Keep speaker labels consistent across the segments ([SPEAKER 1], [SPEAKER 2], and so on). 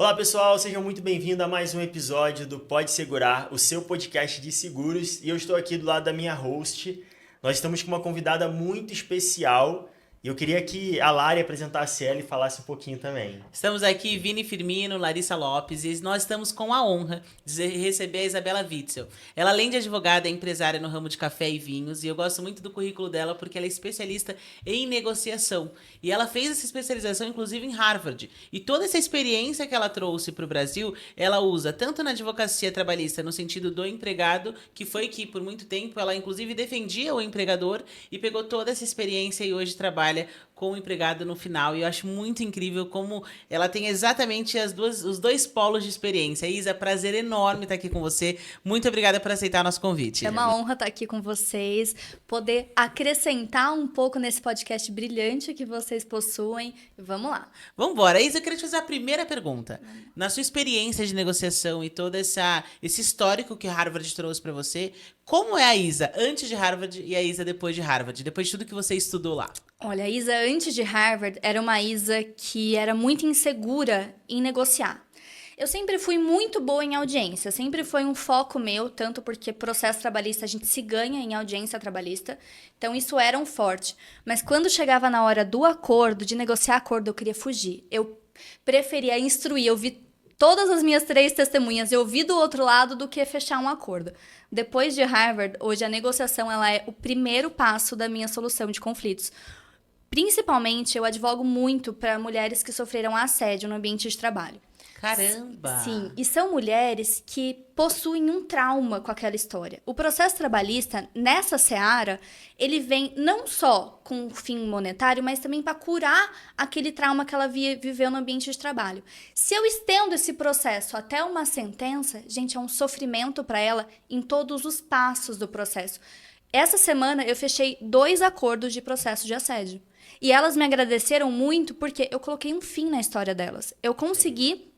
[SPEAKER 1] Olá pessoal, sejam muito bem-vindos a mais um episódio do Pode Segurar, o seu podcast de seguros. E eu estou aqui do lado da minha host. Nós estamos com uma convidada muito especial e eu queria que a Lari apresentasse ela e falasse um pouquinho também.
[SPEAKER 2] Estamos aqui, Vini Firmino, Larissa Lopes, e nós estamos com a honra de receber a Isabela Witzel. Ela, além de advogada, é empresária no ramo de café e vinhos, e eu gosto muito do currículo dela porque ela é especialista em negociação. E ela fez essa especialização, inclusive, em Harvard. E toda essa experiência que ela trouxe para o Brasil, ela usa tanto na advocacia trabalhista, no sentido do empregado, que foi que, por muito tempo, ela, inclusive, defendia o empregador, e pegou toda essa experiência e hoje trabalha com o empregado no final. E eu acho muito incrível como ela tem exatamente os dois polos de experiência. Isa, prazer enorme estar aqui com você. Muito obrigada por aceitar nosso convite.
[SPEAKER 3] É uma honra estar aqui com vocês, poder acrescentar um pouco nesse podcast brilhante que vocês possuem. Vamos lá.
[SPEAKER 2] Vamos embora. Isa, eu queria te fazer a primeira pergunta. Na sua experiência de negociação e todo esse histórico que Harvard trouxe para você, como é a Isa antes de Harvard e a Isa depois de Harvard? Depois de tudo que você estudou lá.
[SPEAKER 3] Olha, a Isa antes de Harvard era uma Isa que era muito insegura em negociar. Eu sempre fui muito boa em audiência, sempre foi um foco meu, tanto porque processo trabalhista a gente se ganha em audiência trabalhista, então isso era um forte. Mas quando chegava na hora do acordo, de negociar acordo, eu queria fugir. Eu preferia instruir, eu vi todas as minhas 3 testemunhas, eu vi do outro lado do que fechar um acordo. Depois de Harvard, hoje a negociação ela é o primeiro passo da minha solução de conflitos. Principalmente, eu advogo muito para mulheres que sofreram assédio no ambiente de trabalho.
[SPEAKER 2] Caramba!
[SPEAKER 3] Sim, e são mulheres que possuem um trauma com aquela história. O processo trabalhista, nessa seara, ele vem não só com um fim monetário, mas também para curar aquele trauma que ela viveu no ambiente de trabalho. Se eu estendo esse processo até uma sentença, gente, é um sofrimento para ela em todos os passos do processo. Essa semana eu fechei 2 acordos de processo de assédio. E elas me agradeceram muito porque eu coloquei um fim na história delas. Eu consegui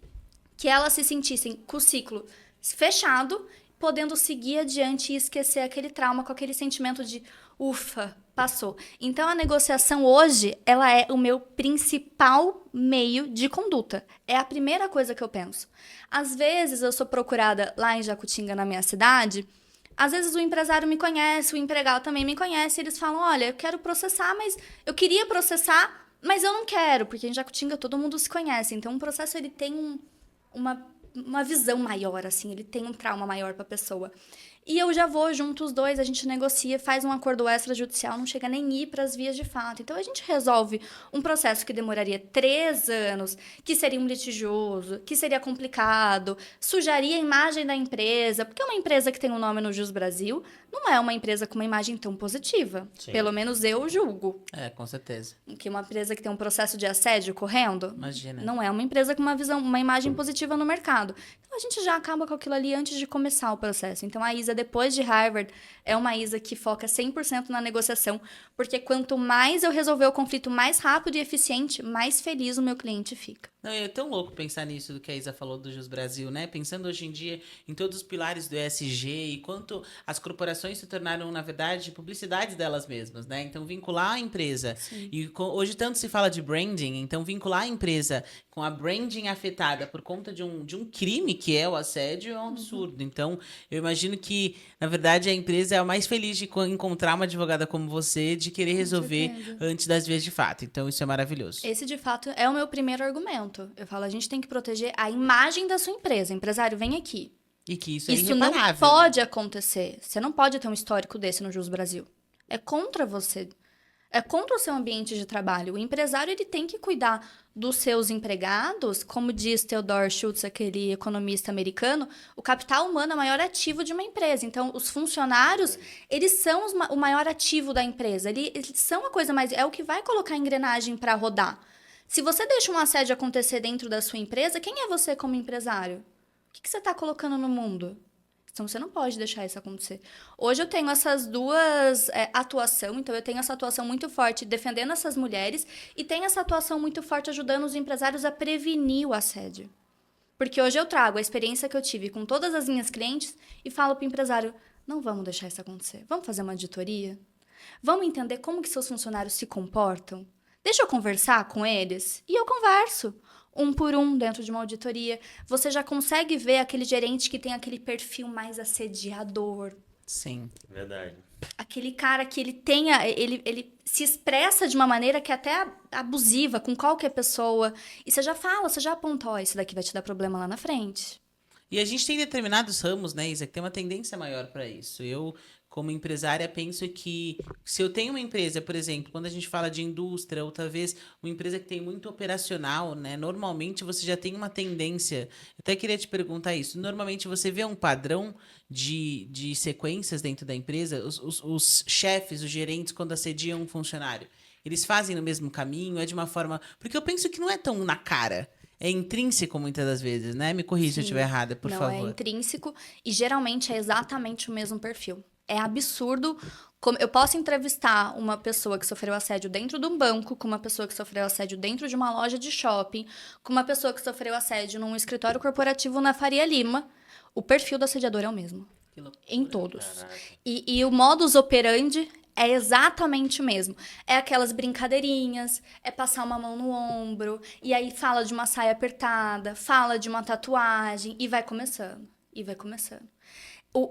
[SPEAKER 3] que elas se sentissem com o ciclo fechado, podendo seguir adiante e esquecer aquele trauma com aquele sentimento de ufa, passou. Então a negociação hoje, ela é o meu principal meio de conduta. É a primeira coisa que eu penso. Às vezes eu sou procurada lá em Jacutinga, na minha cidade. Às vezes o empresário me conhece, o empregado também me conhece, e eles falam, olha, eu quero processar, mas eu queria processar, mas eu não quero, porque em Jacutinga todo mundo se conhece. Então, um processo, ele tem uma visão maior, assim, ele tem um trauma maior para a pessoa. E eu já vou junto os dois, a gente negocia, faz um acordo extrajudicial, não chega nem ir para as vias de fato. Então, a gente resolve um processo que demoraria 3 anos, que seria um litigioso, que seria complicado, sujaria a imagem da empresa, porque uma empresa que tem um nome no Jus Brasil não é uma empresa com uma imagem tão positiva.
[SPEAKER 1] Sim.
[SPEAKER 3] Pelo menos eu julgo.
[SPEAKER 2] É, com certeza.
[SPEAKER 3] Que uma empresa que tem um processo de assédio correndo,
[SPEAKER 2] Imagina.
[SPEAKER 3] não é uma empresa com uma imagem positiva no mercado. Então, a gente já acaba com aquilo ali antes de começar o processo. Então, a Isa, depois de Harvard, é uma Isa que foca 100% na negociação, porque quanto mais eu resolver o conflito mais rápido e eficiente, mais feliz o meu cliente fica.
[SPEAKER 2] Não, é tão louco pensar nisso do que a Isa falou do Jus Brasil, né? Pensando hoje em dia em todos os pilares do ESG e quanto as corporações se tornaram, na verdade, publicidades delas mesmas, né? Então, vincular a empresa.
[SPEAKER 3] Sim.
[SPEAKER 2] E hoje tanto se fala de branding, então vincular a empresa com a branding afetada por conta de um crime que é o assédio é um absurdo. Então, eu imagino que, na verdade, a empresa é a mais feliz de encontrar uma advogada como você, de querer resolver
[SPEAKER 3] certeza.
[SPEAKER 2] antes das vias de fato. Então, isso é maravilhoso.
[SPEAKER 3] Esse, de fato, é o meu primeiro argumento. Eu falo, a gente tem que proteger a imagem da sua empresa. Empresário, vem aqui.
[SPEAKER 2] E que isso é
[SPEAKER 3] Isso não
[SPEAKER 2] irreparável.
[SPEAKER 3] pode acontecer. Você não pode ter um histórico desse no Jus Brasil. É contra você. É contra o seu ambiente de trabalho. O empresário, ele tem que cuidar dos seus empregados. Como diz Theodore Schultz, aquele economista americano, o capital humano é o maior ativo de uma empresa. Então, os funcionários, eles são o maior ativo da empresa. Eles são a coisa mais... É o que vai colocar a engrenagem para rodar. Se você deixa um assédio acontecer dentro da sua empresa, quem é você como empresário? O que você está colocando no mundo? Então, você não pode deixar isso acontecer. Hoje eu tenho essas duas atuações. Então, eu tenho essa atuação muito forte defendendo essas mulheres e tenho essa atuação muito forte ajudando os empresários a prevenir o assédio. Porque hoje eu trago a experiência que eu tive com todas as minhas clientes e falo para o empresário, não vamos deixar isso acontecer. Vamos fazer uma auditoria? Vamos entender como que seus funcionários se comportam? Deixa eu conversar com eles? E eu converso. um por um dentro de uma auditoria. Você já consegue ver aquele gerente que tem aquele perfil mais assediador.
[SPEAKER 2] Sim.
[SPEAKER 1] Verdade.
[SPEAKER 3] Aquele cara que ele se expressa de uma maneira que é até abusiva com qualquer pessoa. E você já fala, você já aponta, ó, isso daqui vai te dar problema lá na frente.
[SPEAKER 2] E a gente tem determinados ramos, né, Isa, que tem uma tendência maior para isso. Eu, como empresária, penso que se eu tenho uma empresa, por exemplo, quando a gente fala de indústria, ou talvez uma empresa que tem muito operacional, né, normalmente você já tem uma tendência. Eu até queria te perguntar isso. Normalmente você vê um padrão de sequências dentro da empresa? Os chefes, os gerentes, quando assediam um funcionário, eles fazem no mesmo caminho? É de uma forma. Porque eu penso que não é tão na cara. É intrínseco muitas das vezes, né? Me corrija se eu
[SPEAKER 3] Sim.
[SPEAKER 2] estiver errada, por
[SPEAKER 3] Não,
[SPEAKER 2] favor.
[SPEAKER 3] é intrínseco e geralmente é exatamente o mesmo perfil. É absurdo. Como eu posso entrevistar uma pessoa que sofreu assédio dentro de um banco, com uma pessoa que sofreu assédio dentro de uma loja de shopping, com uma pessoa que sofreu assédio num escritório corporativo na Faria Lima. O perfil do assediador é o mesmo.
[SPEAKER 2] Que loucura.
[SPEAKER 3] Em todos.
[SPEAKER 1] Caraca.
[SPEAKER 3] E o modus operandi é exatamente o mesmo. É aquelas brincadeirinhas, é passar uma mão no ombro, e aí fala de uma saia apertada, fala de uma tatuagem, e vai começando. E vai começando.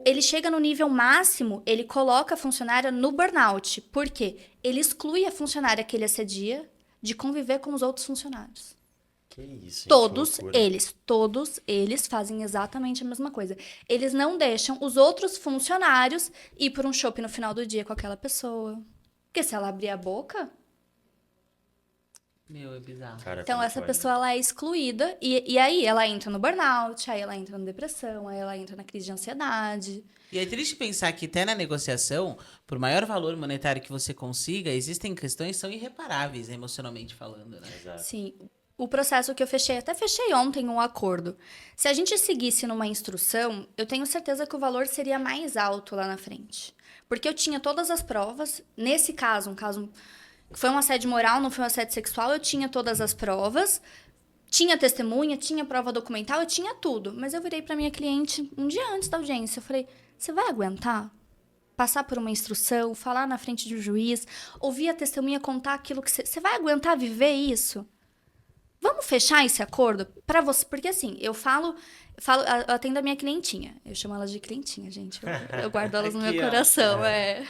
[SPEAKER 3] Ele chega no nível máximo, ele coloca a funcionária no burnout. Por quê? Ele exclui a funcionária que ele assedia de conviver com os outros funcionários.
[SPEAKER 1] Que isso, gente,
[SPEAKER 3] Todos
[SPEAKER 1] que loucura.
[SPEAKER 3] eles fazem exatamente a mesma coisa. Eles não deixam os outros funcionários ir por um shopping no final do dia com aquela pessoa. Porque se ela abrir a boca,
[SPEAKER 2] Meu, é bizarro.
[SPEAKER 1] Cara,
[SPEAKER 3] então
[SPEAKER 1] como
[SPEAKER 3] essa
[SPEAKER 1] pode?
[SPEAKER 3] pessoa ela é excluída e aí ela entra no burnout, aí ela entra na depressão, aí ela entra na crise de ansiedade.
[SPEAKER 2] E é triste pensar que até na negociação, por maior valor monetário que você consiga, existem questões que são irreparáveis, emocionalmente falando, né?
[SPEAKER 1] Exato.
[SPEAKER 3] Sim. O processo que eu fechei, até fechei ontem um acordo. Se a gente seguisse numa instrução, eu tenho certeza que o valor seria mais alto lá na frente. Porque eu tinha todas as provas. Nesse caso, um caso que foi um assédio moral, não foi um assédio sexual, eu tinha todas as provas. Tinha testemunha, tinha prova documental, eu tinha tudo. Mas eu virei para minha cliente um dia antes da audiência. Eu falei, você vai aguentar? Passar por uma instrução, falar na frente de um juiz, ouvir a testemunha contar aquilo que você... Você vai aguentar viver isso? Vamos fechar esse acordo para você, porque assim, eu atendo a minha clientinha. Eu chamo elas de clientinha, gente. Eu guardo elas no meu
[SPEAKER 2] Aqui, ó.
[SPEAKER 3] coração, é.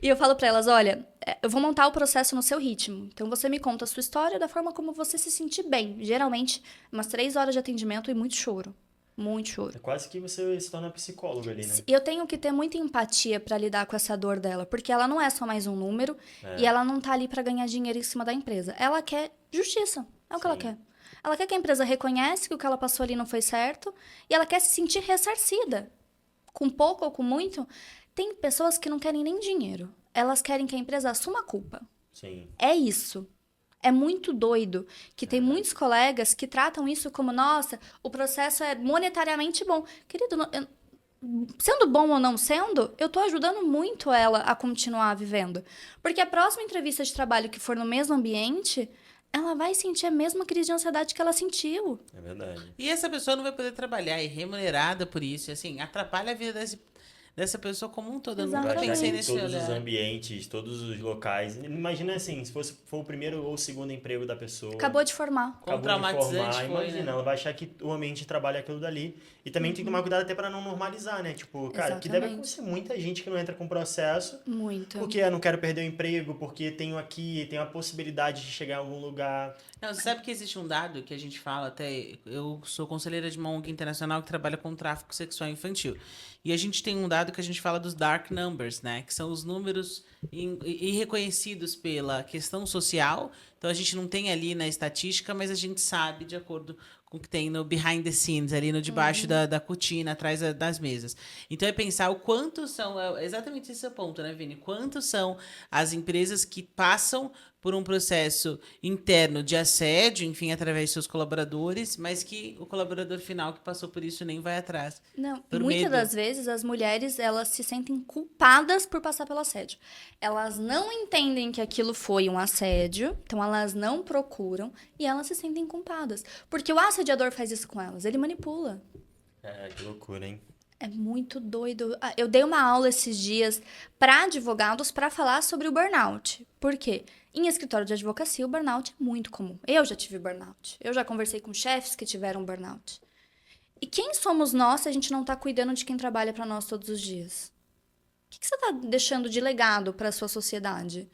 [SPEAKER 3] E eu falo para elas, olha, eu vou montar o processo no seu ritmo. Então você me conta a sua história da forma como você se sentir bem. Geralmente, umas 3 horas de atendimento e muito choro. Muito choro.
[SPEAKER 1] É quase que você se torna psicólogo ali, né?
[SPEAKER 3] E eu tenho que ter muita empatia pra lidar com essa dor dela, porque ela não é só mais um número e ela não tá ali pra ganhar dinheiro em cima da empresa. Ela quer justiça. É o que ela
[SPEAKER 1] Sim.
[SPEAKER 3] quer. Ela quer que a empresa reconhece que o que ela passou ali não foi certo e ela quer se sentir ressarcida. Com pouco ou com muito, tem pessoas que não querem nem dinheiro. Elas querem que a empresa assuma a culpa.
[SPEAKER 1] Sim.
[SPEAKER 3] É isso. É muito doido que tem muitos colegas que tratam isso como, nossa, o processo é monetariamente bom. Querido, sendo bom ou não sendo, eu tô ajudando muito ela a continuar vivendo. Porque a próxima entrevista de trabalho que for no mesmo ambiente, ela vai sentir a mesma crise de ansiedade que ela sentiu.
[SPEAKER 1] É verdade.
[SPEAKER 2] E essa pessoa não vai poder trabalhar e remunerada por isso. E, assim, atrapalha a vida dessa pessoa como um todo. Eu nunca
[SPEAKER 1] Vai achar
[SPEAKER 2] pensei
[SPEAKER 1] que
[SPEAKER 2] nesse
[SPEAKER 1] todos os
[SPEAKER 2] olhar.
[SPEAKER 1] ambientes, todos os locais. Imagina assim, se for o primeiro ou o segundo emprego da pessoa.
[SPEAKER 3] Acabou de formar.
[SPEAKER 1] Acabou de
[SPEAKER 2] Traumatizante
[SPEAKER 1] formar,
[SPEAKER 2] foi,
[SPEAKER 1] imagina,
[SPEAKER 2] né?
[SPEAKER 1] ela vai achar que o ambiente de trabalho é aquilo dali. E também tem que tomar cuidado até pra não normalizar, né? Tipo, cara, que deve
[SPEAKER 3] Exatamente.
[SPEAKER 1] acontecer muita gente que não entra com processo.
[SPEAKER 3] Muito.
[SPEAKER 1] Porque eu não quero perder o emprego, porque tenho a possibilidade de chegar em algum lugar.
[SPEAKER 2] Não, você sabe que existe um dado que a gente fala até... Eu sou conselheira de uma ONG internacional que trabalha com tráfico sexual infantil. E a gente tem um dado que a gente fala dos dark numbers, né? Que são os números irreconhecidos pela questão social. Então, a gente não tem ali na estatística, mas a gente sabe, de acordo com o que tem no behind the scenes, ali no debaixo da cortina, atrás das mesas. Então, é pensar o quanto são... É exatamente esse é o ponto, né, Vini? Quantos são as empresas que passam por um processo interno de assédio, enfim, através de seus colaboradores, mas que o colaborador final que passou por isso nem vai atrás.
[SPEAKER 3] Não,
[SPEAKER 2] Por
[SPEAKER 3] muitas
[SPEAKER 2] medo.
[SPEAKER 3] das vezes as mulheres, elas se sentem culpadas por passar pelo assédio. Elas não entendem que aquilo foi um assédio, então elas não procuram e elas se sentem culpadas. Porque o assediador faz isso com elas, ele manipula.
[SPEAKER 1] É, que loucura, hein?
[SPEAKER 3] É muito doido. Eu dei uma aula esses dias para advogados para falar sobre o burnout. Por quê? Em escritório de advocacia, o burnout é muito comum. Eu já tive burnout. Eu já conversei com chefes que tiveram burnout. E quem somos nós se a gente não está cuidando de quem trabalha para nós todos os dias? O que você está deixando de legado para a sua sociedade?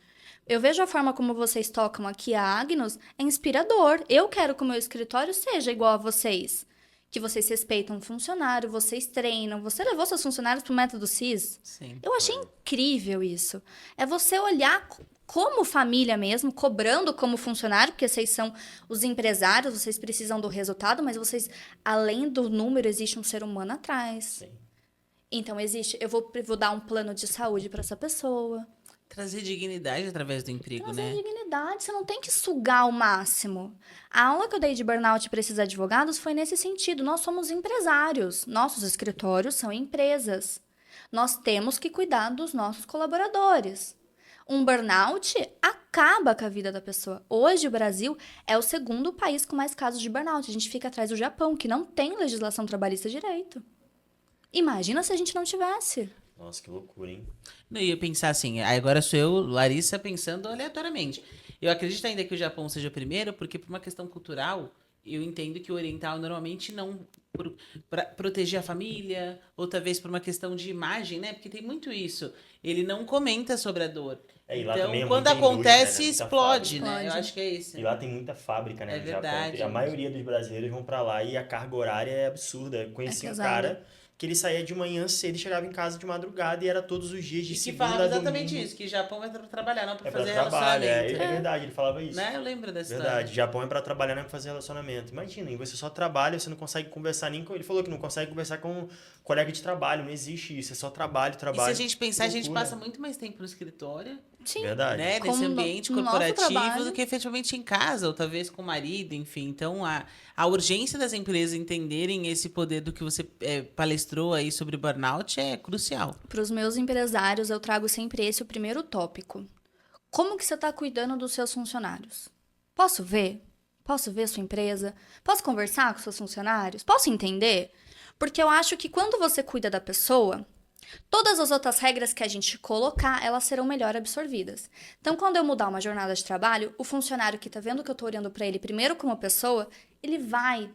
[SPEAKER 3] Eu vejo a forma como vocês tocam aqui a Agnus, é inspirador. Eu quero que o meu escritório seja igual a vocês. Que vocês respeitam o funcionário, vocês treinam. Você levou seus funcionários para o método CIS?
[SPEAKER 2] Sim.
[SPEAKER 3] Eu achei incrível isso. É você olhar como família mesmo, cobrando como funcionário, porque vocês são os empresários, vocês precisam do resultado, mas vocês, além do número, existe um ser humano atrás.
[SPEAKER 1] Sim.
[SPEAKER 3] Então, eu vou dar um plano de saúde para essa pessoa.
[SPEAKER 2] Trazer dignidade através do emprego,
[SPEAKER 3] Trazer
[SPEAKER 2] né?
[SPEAKER 3] dignidade, você não tem que sugar ao máximo. A aula que eu dei de burnout para esses advogados foi nesse sentido. Nós somos empresários, nossos escritórios são empresas. Nós temos que cuidar dos nossos colaboradores. Um burnout acaba com a vida da pessoa. Hoje, o Brasil é o segundo país com mais casos de burnout. A gente fica atrás do Japão, que não tem legislação trabalhista direito. Imagina se a gente não tivesse.
[SPEAKER 1] Nossa, que loucura, hein?
[SPEAKER 2] Não ia pensar assim, agora sou eu, Larissa, pensando aleatoriamente. Eu acredito ainda que o Japão seja o primeiro, porque por uma questão cultural, eu entendo que o oriental normalmente não... Para proteger a família, ou talvez por uma questão de imagem, né? Porque tem muito isso. Ele não comenta sobre a dor.
[SPEAKER 1] E lá
[SPEAKER 2] Então,
[SPEAKER 1] também é
[SPEAKER 2] quando
[SPEAKER 1] muita
[SPEAKER 2] acontece,
[SPEAKER 1] indústria, né? Muita
[SPEAKER 2] explode,
[SPEAKER 3] fábrica.
[SPEAKER 2] né? Eu acho que é isso.
[SPEAKER 1] E lá tem muita fábrica, né,
[SPEAKER 2] É
[SPEAKER 1] no Japão.
[SPEAKER 2] verdade.
[SPEAKER 1] E a maioria dos brasileiros vão pra lá e a carga horária é absurda. Eu conheci um
[SPEAKER 3] pesado.
[SPEAKER 1] cara que ele saía de manhã cedo e chegava em casa de madrugada e era todos os dias de
[SPEAKER 2] E que
[SPEAKER 1] segunda
[SPEAKER 2] falava
[SPEAKER 1] a
[SPEAKER 2] exatamente
[SPEAKER 1] domingo.
[SPEAKER 2] isso, que Japão é pra trabalhar, não pra
[SPEAKER 1] É pra
[SPEAKER 2] fazer
[SPEAKER 1] trabalho,
[SPEAKER 2] relacionamento.
[SPEAKER 1] é verdade, ele falava isso.
[SPEAKER 2] Né? Eu lembro dessa história.
[SPEAKER 1] Verdade, Japão é pra trabalhar, não é pra fazer relacionamento. Imagina, e você só trabalha, você não consegue conversar nem com... Ele falou que não consegue conversar com um colega de trabalho, não existe isso, é só trabalho,
[SPEAKER 2] E
[SPEAKER 1] trabalho.
[SPEAKER 2] se a gente pensar, a gente
[SPEAKER 1] Loucura.
[SPEAKER 2] passa muito mais tempo no escritório,
[SPEAKER 3] Sim.
[SPEAKER 1] Verdade.
[SPEAKER 2] né?
[SPEAKER 3] Como
[SPEAKER 2] Nesse ambiente
[SPEAKER 3] no nosso
[SPEAKER 2] corporativo
[SPEAKER 3] trabalho.
[SPEAKER 2] do que efetivamente em casa, ou talvez com o marido, enfim. Então, a urgência das empresas entenderem esse poder do que você palestrou aí sobre burnout é crucial.
[SPEAKER 3] Para os meus empresários, eu trago sempre esse o primeiro tópico. Como que você está cuidando dos seus funcionários? Posso ver? Posso ver a sua empresa? Posso conversar com seus funcionários? Posso entender? Porque eu acho que quando você cuida da pessoa, todas as outras regras que a gente colocar, elas serão melhor absorvidas. Então, quando eu mudar uma jornada de trabalho, o funcionário que está vendo que eu estou olhando para ele primeiro como pessoa, ele vai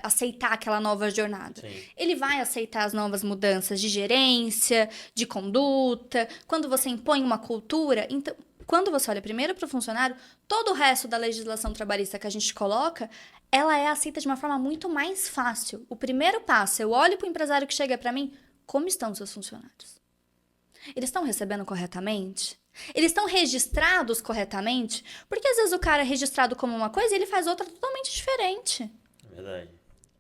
[SPEAKER 3] aceitar aquela nova jornada.
[SPEAKER 1] Sim.
[SPEAKER 3] Ele vai aceitar as novas mudanças de gerência, de conduta. Quando você impõe uma cultura, então, quando você olha primeiro para o funcionário, todo o resto da legislação trabalhista que a gente coloca, ela é aceita de uma forma muito mais fácil. O primeiro passo, eu olho para o empresário que chega para mim, como estão os seus funcionários? Eles estão recebendo corretamente? Eles estão registrados corretamente? Porque às vezes o cara é registrado como uma coisa e ele faz outra totalmente diferente.
[SPEAKER 1] Verdade.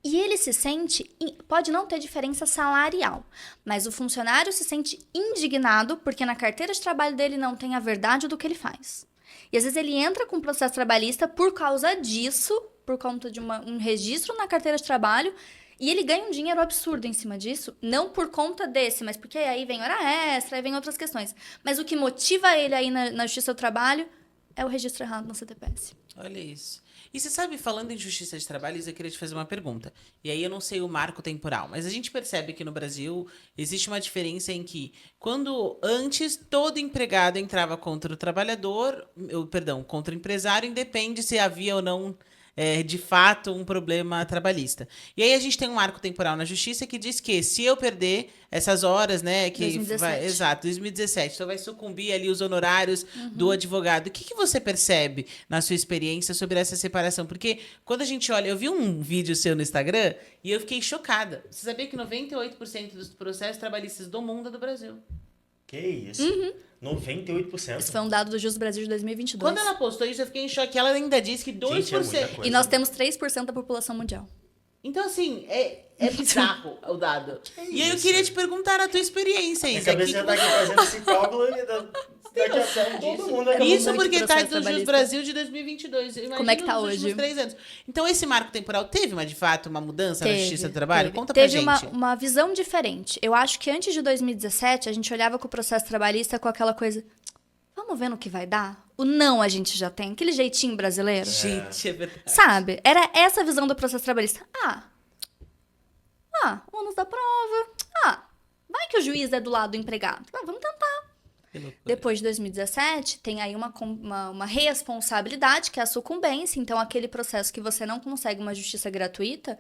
[SPEAKER 3] E ele se sente, pode não ter diferença salarial, mas o funcionário se sente indignado porque na carteira de trabalho dele não tem a verdade do que ele faz. E às vezes ele entra com um processo trabalhista por causa disso, por conta de um registro na carteira de trabalho, e ele ganha um dinheiro absurdo em cima disso, não por conta desse, mas porque aí vem hora extra, aí vem outras questões. Mas o que motiva ele aí na Justiça do Trabalho é o registro errado no CTPS.
[SPEAKER 2] Olha isso. E você sabe, falando em justiça de trabalho, eu queria te fazer uma pergunta. E aí eu não sei o marco temporal, mas a gente percebe que no Brasil existe uma diferença em que, quando antes todo empregado entrava contra o trabalhador, contra o empresário, independe se havia ou não de fato um problema trabalhista. E aí a gente tem um marco temporal na justiça que diz que se eu perder essas horas, né, que
[SPEAKER 3] 2017.
[SPEAKER 2] exato, 2017, então vai sucumbir ali os honorários do advogado. O que você percebe na sua experiência sobre essa separação? Porque quando a gente olha, eu vi um vídeo seu no Instagram e eu fiquei chocada. Você sabia que 98% dos processos trabalhistas do mundo é do Brasil?
[SPEAKER 1] Que isso? 98%?
[SPEAKER 3] Esse foi um dado do Justo Brasil de 2022.
[SPEAKER 2] Quando ela postou isso, eu fiquei em choque. Ela ainda disse que 2%.
[SPEAKER 1] Gente, é muita coisa.
[SPEAKER 3] E nós temos 3% da população mundial.
[SPEAKER 2] Então, assim, é bizarro o dado. E aí eu
[SPEAKER 1] isso?
[SPEAKER 2] queria te perguntar a tua experiência,
[SPEAKER 1] Minha
[SPEAKER 2] Isa.
[SPEAKER 1] cabeça já tá aqui fazendo esse cálculo e daqui a todo mundo acabou
[SPEAKER 2] Isso
[SPEAKER 3] muito
[SPEAKER 2] porque tá
[SPEAKER 3] processo
[SPEAKER 2] do Jus
[SPEAKER 3] trabalhista.
[SPEAKER 2] Brasil de 2022. Imagina
[SPEAKER 3] Como é que tá
[SPEAKER 2] nos últimos
[SPEAKER 3] hoje?
[SPEAKER 2] 3 anos. Então, esse marco temporal teve, de fato, uma mudança na Justiça do Trabalho?
[SPEAKER 3] Teve.
[SPEAKER 2] Conta pra
[SPEAKER 3] Teve
[SPEAKER 2] gente.
[SPEAKER 3] uma visão diferente. Eu acho que antes de 2017, a gente olhava com o processo trabalhista com aquela coisa... Vamos ver no que vai dar? O não a gente já tem. Aquele jeitinho brasileiro.
[SPEAKER 2] Gente, é verdade.
[SPEAKER 3] Sabe? Era essa a visão do processo trabalhista. Ônus da prova. Vai que o juiz é do lado do empregado. Vamos tentar.
[SPEAKER 2] Que loucura.
[SPEAKER 3] Depois de 2017, tem aí uma responsabilidade, que é a sucumbência. Então, aquele processo que você não consegue uma justiça gratuita,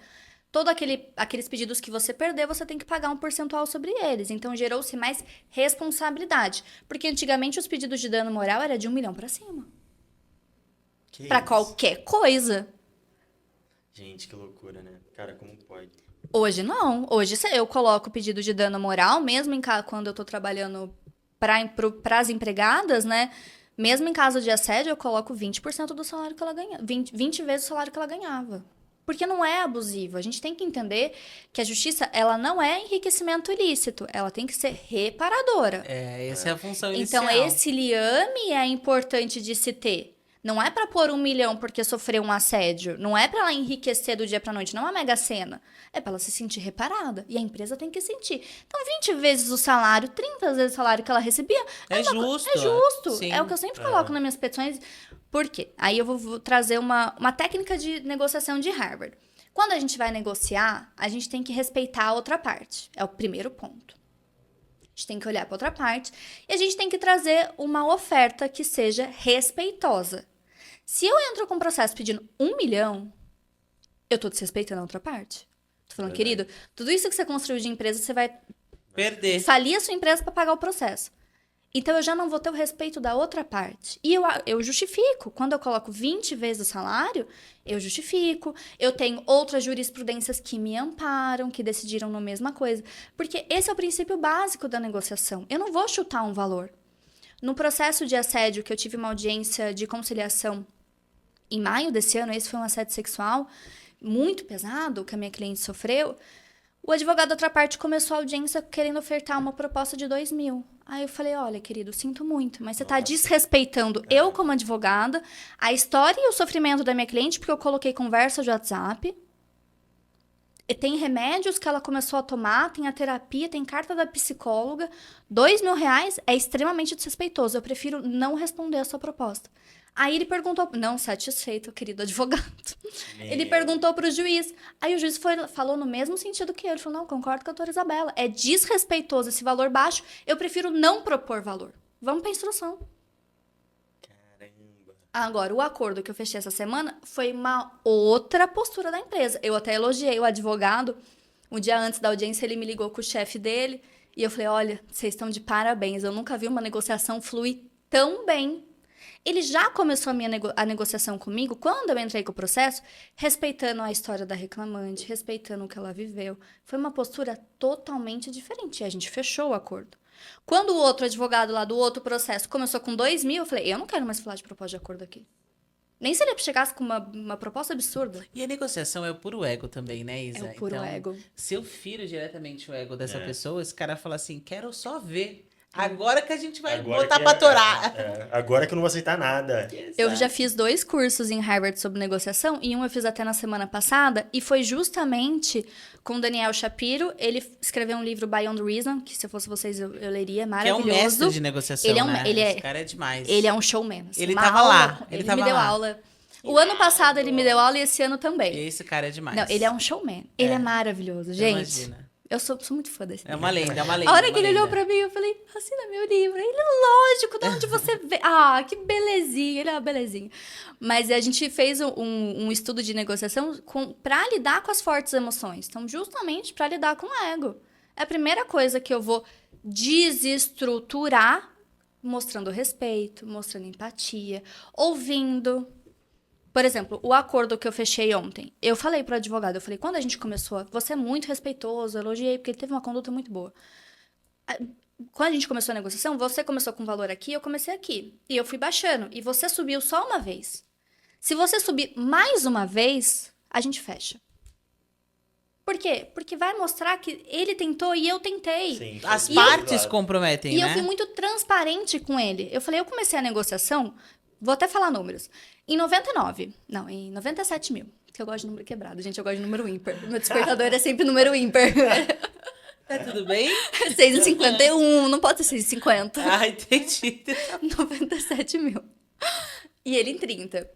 [SPEAKER 3] aqueles pedidos que você perdeu, você tem que pagar um percentual sobre eles. Então, gerou-se mais responsabilidade. Porque antigamente os pedidos de dano moral era de 1 milhão para cima. Para
[SPEAKER 1] isso?
[SPEAKER 3] qualquer coisa.
[SPEAKER 1] Gente, que loucura, né? Cara, como pode?
[SPEAKER 3] Hoje não. Hoje eu coloco o pedido de dano moral, mesmo quando eu tô trabalhando para as empregadas, né? Mesmo em caso de assédio, eu coloco 20% do salário que ela ganha, 20 vezes o salário que ela ganhava. Porque não é abusivo. A gente tem que entender que a justiça, ela não é enriquecimento ilícito. Ela tem que ser reparadora.
[SPEAKER 2] Essa é a função inicial.
[SPEAKER 3] Então, esse liame é importante de se ter. Não é pra pôr 1 milhão porque sofreu um assédio. Não é pra ela enriquecer do dia pra noite. Não é uma mega sena. É pra ela se sentir reparada. E a empresa tem que sentir. Então, 20 vezes o salário, 30 vezes o salário que ela recebia.
[SPEAKER 2] É justo.
[SPEAKER 3] É justo.
[SPEAKER 2] Sim.
[SPEAKER 3] É o que eu sempre coloco nas minhas petições. Por quê? Aí eu vou trazer uma técnica de negociação de Harvard. Quando a gente vai negociar, a gente tem que respeitar a outra parte. É o primeiro ponto. A gente tem que olhar para outra parte e a gente tem que trazer uma oferta que seja respeitosa. Se eu entro com um processo pedindo 1 milhão, eu tô desrespeitando a outra parte. Tô falando, querido, tudo isso que você construiu de empresa, você vai
[SPEAKER 2] Perder.
[SPEAKER 3] falir a sua empresa para pagar o processo. Então, eu já não vou ter o respeito da outra parte. E eu justifico. Quando eu coloco 20 vezes o salário, eu justifico. Eu tenho outras jurisprudências que me amparam, que decidiram na mesma coisa. Porque esse é o princípio básico da negociação. Eu não vou chutar um valor. No processo de assédio, que eu tive uma audiência de conciliação em maio desse ano, esse foi um assédio sexual muito pesado que a minha cliente sofreu. O advogado da outra parte começou a audiência querendo ofertar uma proposta de 2 mil. Aí eu falei, olha, querido, sinto muito, mas você está desrespeitando eu como advogada, a história e o sofrimento da minha cliente, porque eu coloquei conversa de WhatsApp. E tem remédios que ela começou a tomar, tem a terapia, tem carta da psicóloga. 2 mil reais é extremamente desrespeitoso. Eu prefiro não responder a sua proposta. Aí ele perguntou, não satisfeito, querido advogado. Ele perguntou pro juiz. Aí o juiz falou no mesmo sentido que ele. Falou, não, concordo com a doutora Isabela. É desrespeitoso esse valor baixo. Eu prefiro não propor valor. Vamos pra instrução.
[SPEAKER 1] Caramba.
[SPEAKER 3] Agora, o acordo que eu fechei essa semana foi uma outra postura da empresa. Eu até elogiei o advogado. Um dia antes da audiência, ele me ligou com o chefe dele. E eu falei, olha, vocês estão de parabéns. Eu nunca vi uma negociação fluir tão bem. Ele já começou a negociação comigo, quando eu entrei com o processo, respeitando a história da reclamante, respeitando o que ela viveu. Foi uma postura totalmente diferente. E a gente fechou o acordo. Quando o outro advogado lá do outro processo começou com 2 mil, eu falei, eu não quero mais falar de proposta de acordo aqui. Nem se ele chegasse com uma proposta absurda.
[SPEAKER 2] E a negociação é o puro ego também, né, Isa?
[SPEAKER 3] É o puro ego.
[SPEAKER 2] Se eu firo diretamente o ego dessa pessoa, esse cara fala assim, quero só ver. Agora que a gente vai botar pra torar.
[SPEAKER 1] Agora que eu não vou aceitar nada.
[SPEAKER 3] Eu já fiz 2 cursos em Harvard sobre negociação, e um eu fiz até na semana passada, e foi justamente com o Daniel Shapiro. Ele escreveu um livro, Beyond Reason, que se eu fosse vocês eu leria, maravilhoso.
[SPEAKER 2] Que é um mestre de negociação, né?
[SPEAKER 3] Esse
[SPEAKER 2] cara é demais.
[SPEAKER 3] Ele é um showman. Assim,
[SPEAKER 2] Ele tava lá.
[SPEAKER 3] Ele me deu aula. O ano passado ele me deu aula e esse ano também.
[SPEAKER 2] Esse cara é demais.
[SPEAKER 3] Não, ele é um showman. Ele é maravilhoso, gente.
[SPEAKER 2] Imagina.
[SPEAKER 3] Eu sou muito fã desse
[SPEAKER 2] É uma lenda, é uma
[SPEAKER 3] A
[SPEAKER 2] lenda.
[SPEAKER 3] hora que ele olhou pra mim, eu falei, assina meu livro. Ele, lógico, de onde você vê? Ah, que belezinha, ele é uma belezinha. Mas a gente fez um estudo de negociação pra lidar com as fortes emoções. Então, justamente pra lidar com o ego. É a primeira coisa que eu vou desestruturar, mostrando respeito, mostrando empatia, ouvindo. Por exemplo, o acordo que eu fechei ontem. Eu falei pro advogado, eu falei, quando a gente começou, você é muito respeitoso, eu elogiei, porque ele teve uma conduta muito boa. Quando a gente começou a negociação, você começou com valor aqui, eu comecei aqui. E eu fui baixando. E você subiu só uma vez. Se você subir mais uma vez, a gente fecha. Por quê? Porque vai mostrar que ele tentou e eu tentei.
[SPEAKER 1] Sim,
[SPEAKER 2] As
[SPEAKER 1] e
[SPEAKER 2] partes comprometem,
[SPEAKER 3] E
[SPEAKER 2] né?
[SPEAKER 3] eu fui muito transparente com ele. Eu falei, eu comecei a negociação, vou até falar números. Em 97 mil. Porque eu gosto de número quebrado, gente. Eu gosto de número ímpar. Meu despertador é sempre número ímpar.
[SPEAKER 2] Tá tudo bem?
[SPEAKER 3] 6,51, não pode ser 6,50.
[SPEAKER 2] Ah, entendi.
[SPEAKER 3] 97 mil. E ele em 30.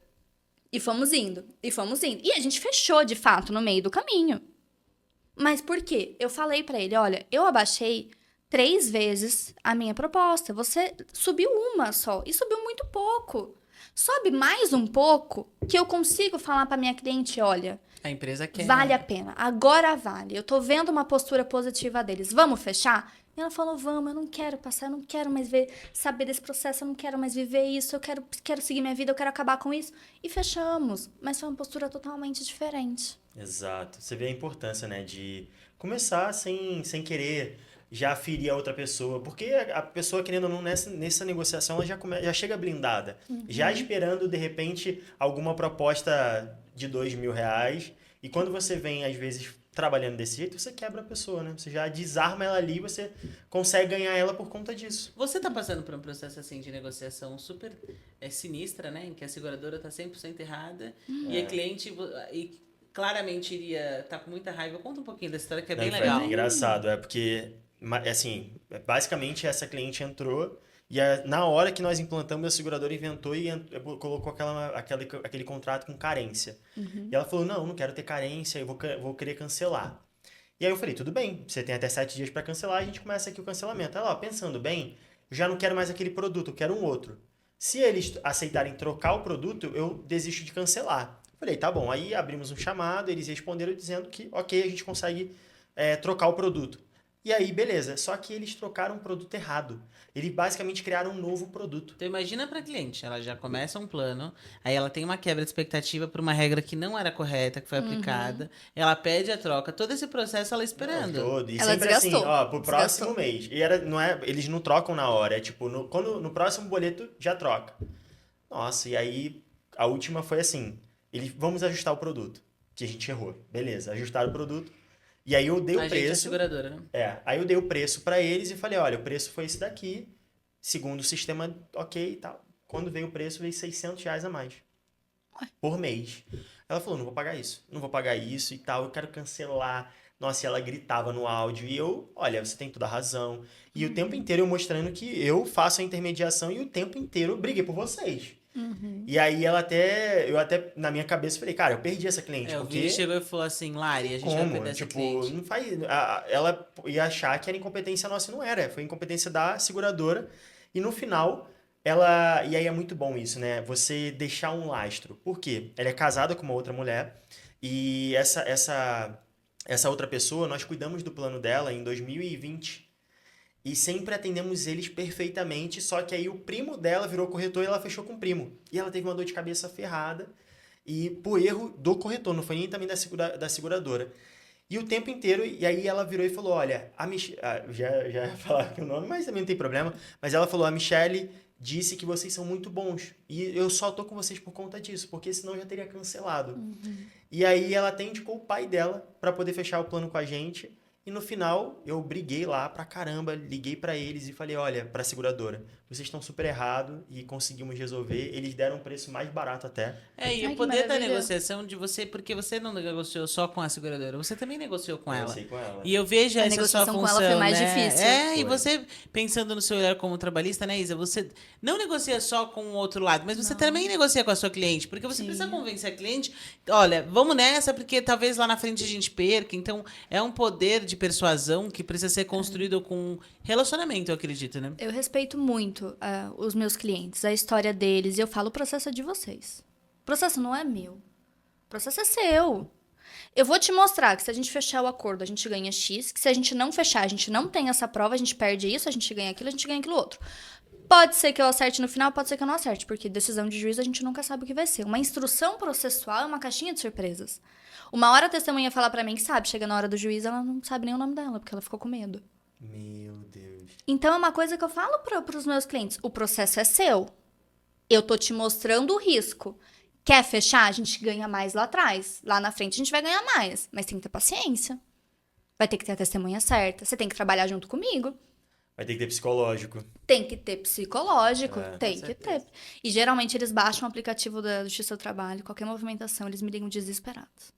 [SPEAKER 3] E fomos indo, e fomos indo. E a gente fechou, de fato, no meio do caminho. Mas por quê? Eu falei pra ele, olha, eu abaixei 3 vezes a minha proposta. Você subiu uma só e subiu muito pouco. Sobe mais um pouco que eu consigo falar para minha cliente, olha,
[SPEAKER 2] A empresa quer.
[SPEAKER 3] vale a pena, agora vale. Eu tô vendo uma postura positiva deles. Vamos fechar? E ela falou, vamos, eu não quero passar, eu não quero mais saber desse processo, eu não quero mais viver isso, eu quero seguir minha vida, eu quero acabar com isso. E fechamos, mas foi uma postura totalmente diferente.
[SPEAKER 1] Exato. Você vê a importância, né, de começar sem querer já ferir a outra pessoa. Porque a pessoa, querendo ou não, nessa negociação, ela já chega blindada. Já esperando, de repente, alguma proposta de R$ 2.000. E quando você vem, às vezes, trabalhando desse jeito, você quebra a pessoa, né? Você já desarma ela ali e você consegue ganhar ela por conta disso.
[SPEAKER 2] Você tá passando por um processo assim de negociação super sinistra, né? Em que a seguradora tá 100% errada e a cliente e claramente iria estar com muita raiva. Conta um pouquinho da história que é bem
[SPEAKER 1] Foi
[SPEAKER 2] legal.
[SPEAKER 1] engraçado, porque, assim, basicamente essa cliente entrou e na hora que nós implantamos, a seguradora inventou e colocou aquele contrato com carência. E ela falou, não quero ter carência, eu vou querer cancelar. E aí eu falei, tudo bem, você tem até 7 dias para cancelar, a gente começa aqui o cancelamento. Ela, ó, pensando bem, eu já não quero mais aquele produto, eu quero um outro. Se eles aceitarem trocar o produto, eu desisto de cancelar. Falei, tá bom. Aí abrimos um chamado, eles responderam dizendo que, ok, a gente consegue trocar o produto. E aí, beleza. Só que eles trocaram o produto errado. Eles basicamente criaram um novo produto.
[SPEAKER 2] Então imagina pra cliente, ela já começa um plano, aí ela tem uma quebra de expectativa por uma regra que não era correta, que foi aplicada, ela pede a troca, todo esse processo ela esperando.
[SPEAKER 1] Todo. E
[SPEAKER 3] Ela
[SPEAKER 1] sempre
[SPEAKER 3] desgastou.
[SPEAKER 1] assim, ó, pro próximo
[SPEAKER 3] Desgastou.
[SPEAKER 1] mês. E eles não trocam na hora. É tipo, no próximo boleto já troca. Nossa, e aí a última foi assim: vamos ajustar o produto. Que a gente errou. Beleza, ajustaram o produto. E aí eu dei o
[SPEAKER 2] A gente é
[SPEAKER 1] preço.
[SPEAKER 2] seguradora, né?
[SPEAKER 1] Aí eu dei o preço pra eles e falei, olha, o preço foi esse daqui, segundo o sistema, ok e tal. Quando veio o preço, veio R$ 600 a mais. Por mês. Ela falou, não vou pagar isso e tal, eu quero cancelar. Nossa, e ela gritava no áudio e eu, olha, você tem toda a razão. E o tempo inteiro eu mostrando que eu faço a intermediação e o tempo inteiro eu briguei por vocês. E aí eu até, na minha cabeça, falei, cara, eu perdi essa cliente,
[SPEAKER 2] O
[SPEAKER 1] porque...
[SPEAKER 2] Vini chegou e falou assim, Lari, a gente vai perder essa
[SPEAKER 1] Tipo,
[SPEAKER 2] cliente.
[SPEAKER 1] não faz. Ela ia achar que era incompetência nossa e não era. Foi incompetência da seguradora. E no final, ela. E aí é muito bom isso, né? Você deixar um lastro. Por quê? Ela é casada com uma outra mulher. E essa outra pessoa, nós cuidamos do plano dela em 2020. E sempre atendemos eles perfeitamente. Só que aí o primo dela virou corretor e ela fechou com o primo. E ela teve uma dor de cabeça ferrada. E por erro do corretor, não foi nem também da seguradora. E o tempo inteiro, e aí ela virou e falou, olha, já ia falar o nome, mas também não tem problema, mas ela falou, a Michele disse que vocês são muito bons, e eu só tô com vocês por conta disso, porque senão eu já teria cancelado. E aí ela até indicou o pai dela para poder fechar o plano com a gente, e no final eu briguei lá pra caramba, liguei pra eles e falei, olha, pra seguradora, vocês estão super errados e conseguimos resolver, eles deram um preço mais barato até.
[SPEAKER 2] E
[SPEAKER 3] Ai,
[SPEAKER 2] o
[SPEAKER 3] que
[SPEAKER 2] poder da
[SPEAKER 3] maravilha.
[SPEAKER 2] negociação de você, porque você não negociou só com a seguradora, você também negociou com ela.
[SPEAKER 1] Conversei com ela.
[SPEAKER 2] E eu vejo
[SPEAKER 3] A
[SPEAKER 2] essa sua
[SPEAKER 3] negociação com
[SPEAKER 2] função,
[SPEAKER 3] ela foi mais
[SPEAKER 2] né?
[SPEAKER 3] difícil.
[SPEAKER 2] E
[SPEAKER 1] Foi.
[SPEAKER 2] você, pensando no seu olhar como trabalhista, né, Isa? Você não negocia só com o outro lado, mas você também negocia com a sua cliente, porque você precisa convencer a cliente, olha, vamos nessa, porque talvez lá na frente a gente perca. Então, é um poder de persuasão que precisa ser construído com relacionamento, eu acredito, né?
[SPEAKER 3] Eu respeito muito os meus clientes, a história deles, e eu falo, o processo é de vocês. O processo não é meu. O processo é seu. Eu vou te mostrar que se a gente fechar o acordo, a gente ganha X, que se a gente não fechar, a gente não tem essa prova, a gente perde isso, a gente ganha aquilo outro. Pode ser que eu acerte no final, pode ser que eu não acerte, porque decisão de juiz a gente nunca sabe o que vai ser. Uma instrução processual é uma caixinha de surpresas. Uma hora a testemunha fala pra mim que sabe, chega na hora do juiz, ela não sabe nem o nome dela, porque ela ficou com medo.
[SPEAKER 1] Meu Deus.
[SPEAKER 3] Então, é uma coisa que eu falo para os meus clientes. O processo é seu. Eu tô te mostrando o risco. Quer fechar? A gente ganha mais lá atrás. Lá na frente a gente vai ganhar mais. Mas tem que ter paciência. Vai ter que ter a testemunha certa. Você tem que trabalhar junto comigo.
[SPEAKER 1] Vai ter que ter psicológico.
[SPEAKER 3] Tem que ter psicológico. Tem
[SPEAKER 2] com
[SPEAKER 3] que ter. E geralmente eles baixam o aplicativo da Justiça do Trabalho. Qualquer movimentação, eles me ligam desesperados.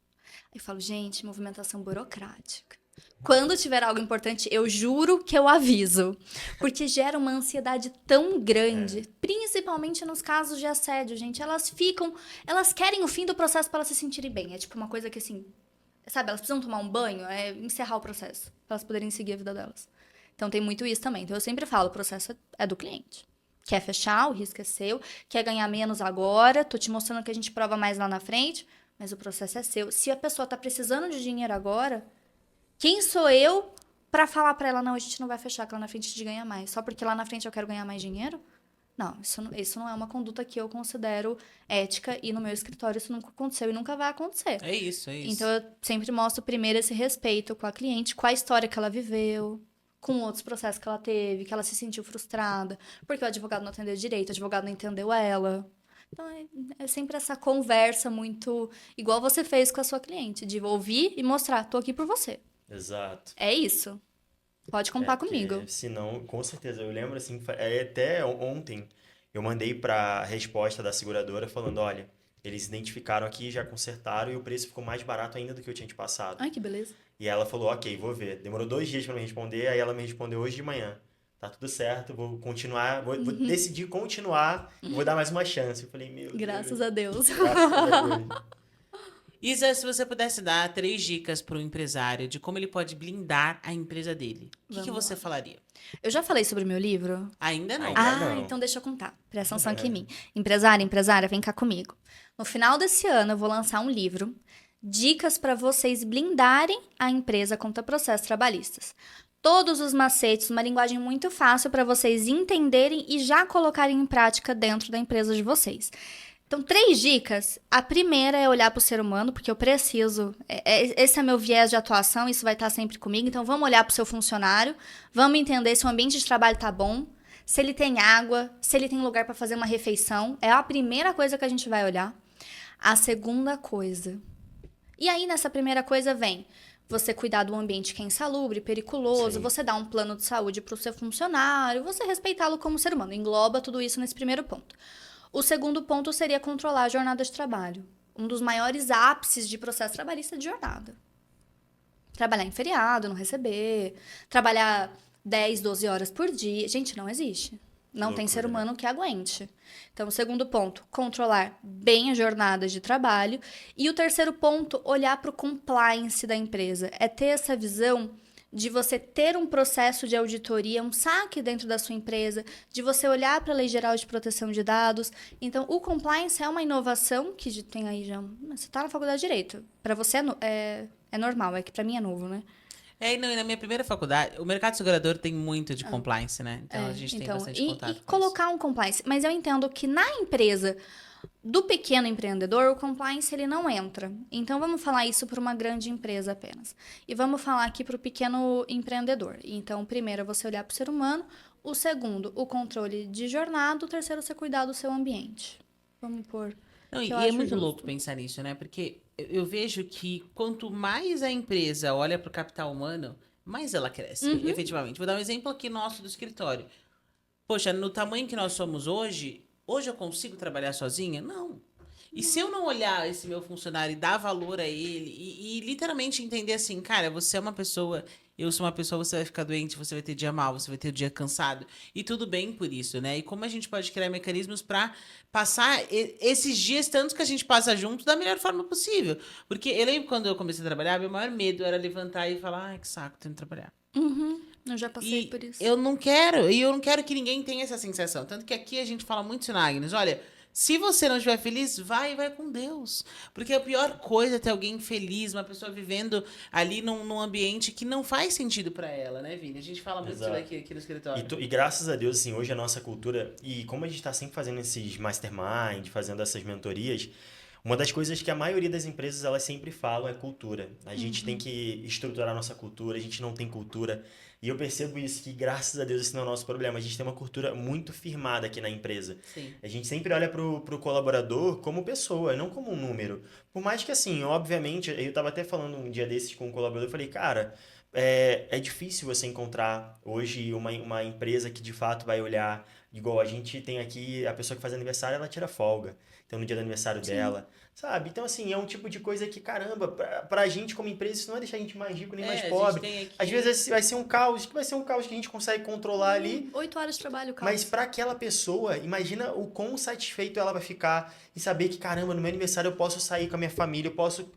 [SPEAKER 3] Aí eu falo, gente, movimentação burocrática. Quando tiver algo importante, eu juro que eu aviso. Porque gera uma ansiedade tão grande, principalmente nos casos de assédio, gente. Elas querem o fim do processo para elas se sentirem bem. É tipo uma coisa que assim, sabe, elas precisam tomar um banho, é encerrar o processo, para elas poderem seguir a vida delas. Então tem muito isso também. Então eu sempre falo, o processo é do cliente. Quer fechar, o risco é seu. Quer ganhar menos agora, tô te mostrando que a gente prova mais lá na frente, mas o processo é seu. Se a pessoa tá precisando de dinheiro agora, quem sou eu pra falar pra ela, não, a gente não vai fechar, que lá na frente a gente ganha mais. Só porque lá na frente eu quero ganhar mais dinheiro? Não, isso não é uma conduta que eu considero ética e no meu escritório isso nunca aconteceu e nunca vai acontecer.
[SPEAKER 2] É isso.
[SPEAKER 3] Então, eu sempre mostro primeiro esse respeito com a cliente, com a história que ela viveu, com outros processos que ela teve, que ela se sentiu frustrada, porque o advogado não atendeu direito, o advogado não entendeu ela. Então, é sempre essa conversa muito igual você fez com a sua cliente, de ouvir e mostrar, tô aqui por você.
[SPEAKER 1] Exato.
[SPEAKER 3] É isso. Pode contar comigo.
[SPEAKER 1] Senão, com certeza, eu lembro assim, até ontem eu mandei para a resposta da seguradora falando, olha, eles identificaram aqui, já consertaram e o preço ficou mais barato ainda do que eu tinha te passado.
[SPEAKER 3] Ai, que beleza.
[SPEAKER 1] E ela falou, ok, vou ver. Demorou 2 dias para me responder, aí ela me respondeu hoje de manhã. Tá tudo certo, vou continuar, vou decidir continuar, vou dar mais uma chance. Eu falei, meu
[SPEAKER 3] Graças
[SPEAKER 1] Deus.
[SPEAKER 3] a Deus.
[SPEAKER 1] Graças a Deus.
[SPEAKER 2] Isa, se você pudesse dar 3 dicas para o empresário de como ele pode blindar a empresa dele, o que
[SPEAKER 3] Vamos
[SPEAKER 2] você
[SPEAKER 3] lá.
[SPEAKER 2] falaria?
[SPEAKER 3] Eu já falei sobre o meu livro?
[SPEAKER 2] Ainda não.
[SPEAKER 1] Ainda
[SPEAKER 3] Ah,
[SPEAKER 1] não.
[SPEAKER 3] então deixa eu contar. Presta atenção aqui em mim. Empresária, vem cá comigo. No final desse ano, eu vou lançar um livro, Dicas para vocês blindarem a empresa contra processos trabalhistas. Todos os macetes, uma linguagem muito fácil para vocês entenderem e já colocarem em prática dentro da empresa de vocês. Então, 3 dicas. A primeira é olhar para o ser humano, porque eu preciso. Esse é meu viés de atuação, isso vai estar sempre comigo. Então, vamos olhar para o seu funcionário, vamos entender se o ambiente de trabalho está bom, se ele tem água, se ele tem lugar para fazer uma refeição. É a primeira coisa que a gente vai olhar. A segunda coisa. E aí, nessa primeira coisa, vem você cuidar do ambiente que é insalubre, periculoso,
[SPEAKER 1] Sim.
[SPEAKER 3] você dar um plano de saúde para o seu funcionário, você respeitá-lo como ser humano. Engloba tudo isso nesse primeiro ponto. O segundo ponto seria controlar a jornada de trabalho. Um dos maiores ápices de processo trabalhista é de jornada. Trabalhar em feriado, não receber, trabalhar 10, 12 horas por dia. Gente, não existe. Não tem ser humano que aguente. Então, o segundo ponto, controlar bem a jornada de trabalho. E o terceiro ponto, olhar para o compliance da empresa. É ter essa visão de você ter um processo de auditoria, um saque dentro da sua empresa, de você olhar para a Lei Geral de Proteção de Dados. Então, o compliance é uma inovação que tem aí já... Você está na faculdade de Direito. Para você é normal, é que para mim é novo, né?
[SPEAKER 2] E na minha primeira faculdade, o mercado segurador tem muito de compliance, né? Então, a gente tem bastante contato
[SPEAKER 3] e
[SPEAKER 2] com
[SPEAKER 3] colocar um compliance. Mas eu entendo que na empresa do pequeno empreendedor, o compliance ele não entra. Então, vamos falar isso para uma grande empresa apenas. E vamos falar aqui para o pequeno empreendedor. Então, o primeiro é você olhar para o ser humano. O segundo, o controle de jornada. O terceiro, você cuidar do seu ambiente. Vamos pôr...
[SPEAKER 2] Não, e
[SPEAKER 3] eu
[SPEAKER 2] é
[SPEAKER 3] acho
[SPEAKER 2] muito
[SPEAKER 3] justo.
[SPEAKER 2] louco pensar nisso, né? Porque eu vejo que quanto mais a empresa olha para o capital humano, mais ela cresce, efetivamente. Vou dar um exemplo aqui nosso do escritório. Poxa, no tamanho que nós somos hoje eu consigo trabalhar sozinha? Não. E se eu não olhar esse meu funcionário e dar valor a ele e literalmente entender assim, cara, você é uma pessoa, eu sou uma pessoa, você vai ficar doente, você vai ter dia mal, você vai ter dia cansado. E tudo bem por isso, né? E como a gente pode criar mecanismos para passar esses dias tantos que a gente passa junto da melhor forma possível. Porque eu lembro quando eu comecei a trabalhar, meu maior medo era levantar e falar, ai, que saco, tenho que trabalhar.
[SPEAKER 3] Eu já passei
[SPEAKER 2] E
[SPEAKER 3] por isso.
[SPEAKER 2] eu não quero que ninguém tenha essa sensação. Tanto que aqui a gente fala muito isso na Agnes. Olha, se você não estiver feliz, vai com Deus. Porque a pior coisa é ter alguém infeliz, uma pessoa vivendo ali num ambiente que não faz sentido pra ela, né, Vini? A gente fala muito
[SPEAKER 1] Exato.
[SPEAKER 2] disso aqui no escritório.
[SPEAKER 1] E graças a Deus, assim, hoje a nossa cultura, e como a gente está sempre fazendo esses mastermind, fazendo essas mentorias, uma das coisas que a maioria das empresas elas sempre falam é cultura. A gente tem que estruturar a nossa cultura, a gente não tem cultura. E eu percebo isso, que graças a Deus esse não é o nosso problema. A gente tem uma cultura muito firmada aqui na empresa.
[SPEAKER 2] Sim.
[SPEAKER 1] A gente sempre olha pro colaborador como pessoa, não como um número. Por mais que assim, obviamente, eu estava até falando um dia desses com um colaborador, eu falei, cara, é difícil você encontrar hoje uma empresa que de fato vai olhar, igual a gente tem aqui, a pessoa que faz aniversário, ela tira folga. Então, no dia do aniversário dela, sabe? Então, assim, é um tipo de coisa que, caramba, pra gente como empresa, isso não vai deixar a gente mais rico nem mais
[SPEAKER 2] a gente
[SPEAKER 1] pobre.
[SPEAKER 2] tem aqui-
[SPEAKER 1] Às vezes vai ser um caos, que a gente consegue controlar ali,
[SPEAKER 3] 8 horas de trabalho, cara.
[SPEAKER 1] mas para aquela pessoa, imagina o quão satisfeito ela vai ficar em saber que, caramba, no meu aniversário eu posso sair com a minha família, eu posso...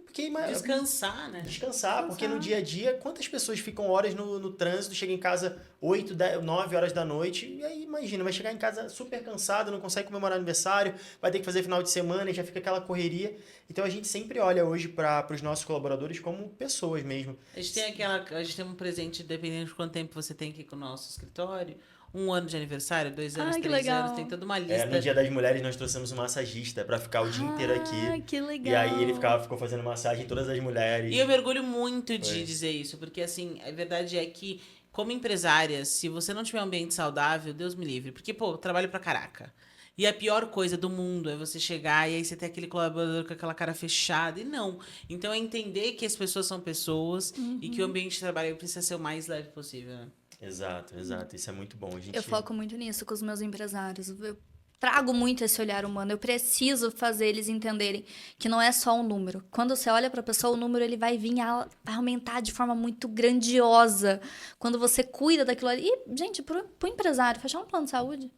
[SPEAKER 1] Porque,
[SPEAKER 2] Descansar, né?
[SPEAKER 1] Descansar, porque no dia a dia, quantas pessoas ficam horas no trânsito, chegam em casa 8, 10, 9 horas da noite, e aí imagina, vai chegar em casa super cansado, não consegue comemorar aniversário, vai ter que fazer final de semana e já fica aquela correria. Então a gente sempre olha hoje para os nossos colaboradores como pessoas mesmo.
[SPEAKER 2] A gente tem um presente, dependendo de quanto tempo você tem aqui com o nosso escritório. 1 ano de aniversário, 2 anos, 3 anos, tem toda uma lista.
[SPEAKER 1] No Dia das Mulheres nós trouxemos um massagista para ficar o dia inteiro aqui.
[SPEAKER 3] Que legal.
[SPEAKER 1] E aí ele ficou fazendo massagem em todas as mulheres.
[SPEAKER 2] E eu me orgulho muito de dizer isso, porque assim, a verdade é que, como empresária, se você não tiver um ambiente saudável, Deus me livre. Porque, pô, eu trabalho pra caraca. E a pior coisa do mundo é você chegar e aí você ter aquele colaborador com aquela cara fechada. E não. Então é entender que as pessoas são pessoas e que o ambiente de trabalho precisa ser o mais leve possível, né?
[SPEAKER 1] Exato. Isso é muito bom.
[SPEAKER 3] Eu foco muito nisso com os meus empresários. Eu trago muito esse olhar humano. Eu preciso fazer eles entenderem que não é só um número. Quando você olha para a pessoa, o número ele vai vir a aumentar de forma muito grandiosa. Quando você cuida daquilo ali. E, gente, pro empresário, fechar um plano de saúde.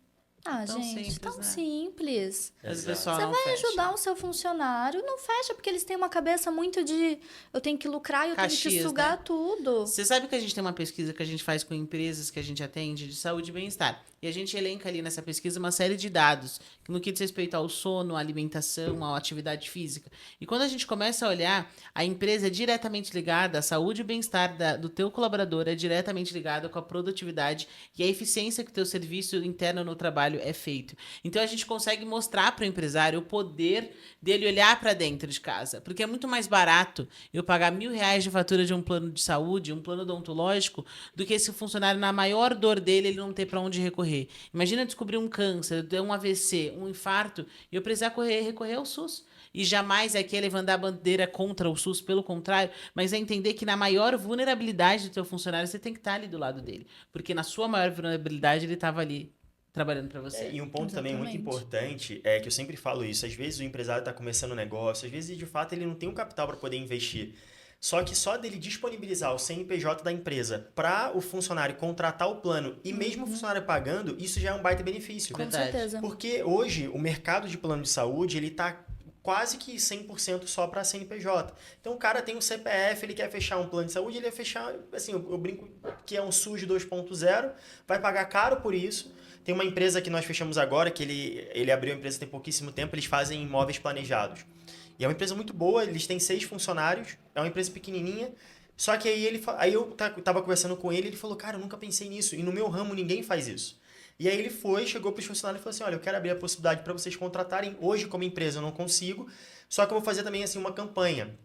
[SPEAKER 2] Tão
[SPEAKER 3] gente,
[SPEAKER 2] simples,
[SPEAKER 3] tão
[SPEAKER 2] né?
[SPEAKER 3] simples.
[SPEAKER 2] Mas o pessoal
[SPEAKER 3] Você
[SPEAKER 2] não
[SPEAKER 3] vai
[SPEAKER 2] fecha.
[SPEAKER 3] ajudar o seu funcionário, não fecha, porque eles têm uma cabeça muito de eu tenho que lucrar e eu tenho que
[SPEAKER 2] Caxias,
[SPEAKER 3] sugar
[SPEAKER 2] né?
[SPEAKER 3] tudo.
[SPEAKER 2] Você sabe que a gente tem uma pesquisa que a gente faz com empresas que a gente atende de saúde e bem-estar. E a gente elenca ali nessa pesquisa uma série de dados no que diz respeito ao sono, à alimentação, à atividade física. E quando a gente começa a olhar, a empresa é diretamente ligada, a saúde e o bem-estar do teu colaborador é diretamente ligada com a produtividade e a eficiência que o teu serviço interno no trabalho é feito. Então a gente consegue mostrar para o empresário o poder dele olhar para dentro de casa. Porque é muito mais barato eu pagar R$1.000 de fatura de um plano de saúde, um plano odontológico, do que esse funcionário, na maior dor dele, ele não ter para onde recorrer. Imagina descobrir um câncer, um AVC, um infarto, e eu precisar recorrer ao SUS. E jamais aqui é levantar a bandeira contra o SUS, pelo contrário, mas é entender que na maior vulnerabilidade do teu funcionário, você tem que estar ali do lado dele. Porque na sua maior vulnerabilidade, ele estava ali trabalhando para você.
[SPEAKER 1] E um ponto também muito
[SPEAKER 3] Exatamente.
[SPEAKER 1] importante é que eu sempre falo isso. Às vezes o empresário está começando um negócio, às vezes de fato ele não tem um capital para poder investir. Só que só dele disponibilizar o CNPJ da empresa para o funcionário contratar o plano e mesmo o funcionário pagando, isso já é um baita benefício.
[SPEAKER 3] Com
[SPEAKER 2] Verdade.
[SPEAKER 3] certeza.
[SPEAKER 1] Porque hoje o mercado de plano de saúde, ele tá quase que 100% só para CNPJ. Então o cara tem um CPF, ele quer fechar um plano de saúde, ele vai fechar, assim, eu brinco que é um SUS 2.0, vai pagar caro por isso. Tem uma empresa que nós fechamos agora, que ele abriu a empresa tem pouquíssimo tempo, eles fazem imóveis planejados. E é uma empresa muito boa, eles têm 6 funcionários, é uma empresa pequenininha. Só que aí eu tava conversando com ele, ele falou, cara, eu nunca pensei nisso. E no meu ramo ninguém faz isso. E aí ele chegou para os funcionários e falou assim, olha, eu quero abrir a possibilidade para vocês contratarem. Hoje, como empresa, eu não consigo. Só que eu vou fazer também assim uma campanha.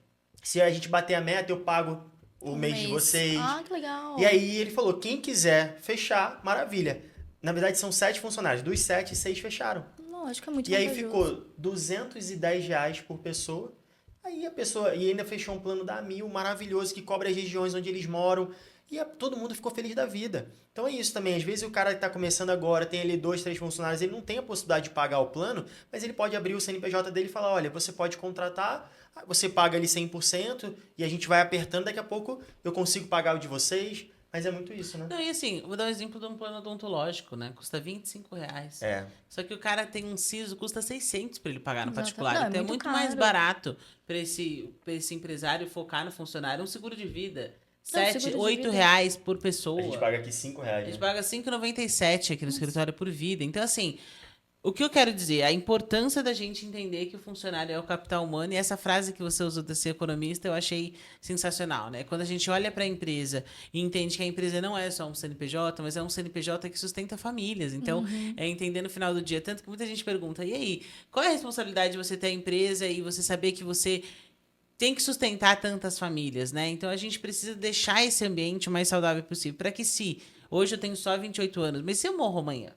[SPEAKER 1] Se a gente bater a meta, eu pago o mês de vocês.
[SPEAKER 3] Ah, que legal.
[SPEAKER 1] E aí ele falou, quem quiser fechar, maravilha. Na verdade, são 7 funcionários. Dos 7, 6 fecharam.
[SPEAKER 3] Lógico, é muito
[SPEAKER 1] E aí
[SPEAKER 3] vantajoso.
[SPEAKER 1] ficou R$210 por pessoa. Aí a pessoa... E ainda fechou um plano da Mil maravilhoso, que cobre as regiões onde eles moram. E todo mundo ficou feliz da vida. Então é isso também. Às vezes o cara que está começando agora, tem ali 2, 3 funcionários, ele não tem a possibilidade de pagar o plano, mas ele pode abrir o CNPJ dele e falar, olha, você pode contratar, você paga ali 100% e a gente vai apertando, daqui a pouco eu consigo pagar o de vocês. Mas é muito isso, né?
[SPEAKER 2] Não, e assim, vou dar um exemplo de um plano odontológico, né? Custa R$25.
[SPEAKER 1] É.
[SPEAKER 2] Só que o cara tem um siso, custa 600 para ele pagar no
[SPEAKER 3] Exato.
[SPEAKER 2] particular.
[SPEAKER 3] Não, é
[SPEAKER 2] então é
[SPEAKER 3] muito
[SPEAKER 2] muito mais
[SPEAKER 3] caro.
[SPEAKER 2] barato para esse empresário focar no funcionário. Um seguro de vida,
[SPEAKER 3] Não,
[SPEAKER 2] 7,
[SPEAKER 3] seguro de
[SPEAKER 2] 8
[SPEAKER 3] vida.
[SPEAKER 2] reais por pessoa.
[SPEAKER 1] A gente paga aqui R$5,
[SPEAKER 2] A gente
[SPEAKER 1] né?
[SPEAKER 2] paga R$5,97 aqui no escritório por vida. Então, assim, o que eu quero dizer? A importância da gente entender que o funcionário é o capital humano. E essa frase que você usou desse economista, eu achei sensacional, né? Quando a gente olha para a empresa e entende que a empresa não é só um CNPJ, mas é um CNPJ que sustenta famílias. Então, é entender no final do dia. Tanto que muita gente pergunta, e aí, qual é a responsabilidade de você ter a empresa e você saber que você tem que sustentar tantas famílias, né? Então, a gente precisa deixar esse ambiente o mais saudável possível. Para que se hoje eu tenho só 28 anos, mas se eu morro amanhã,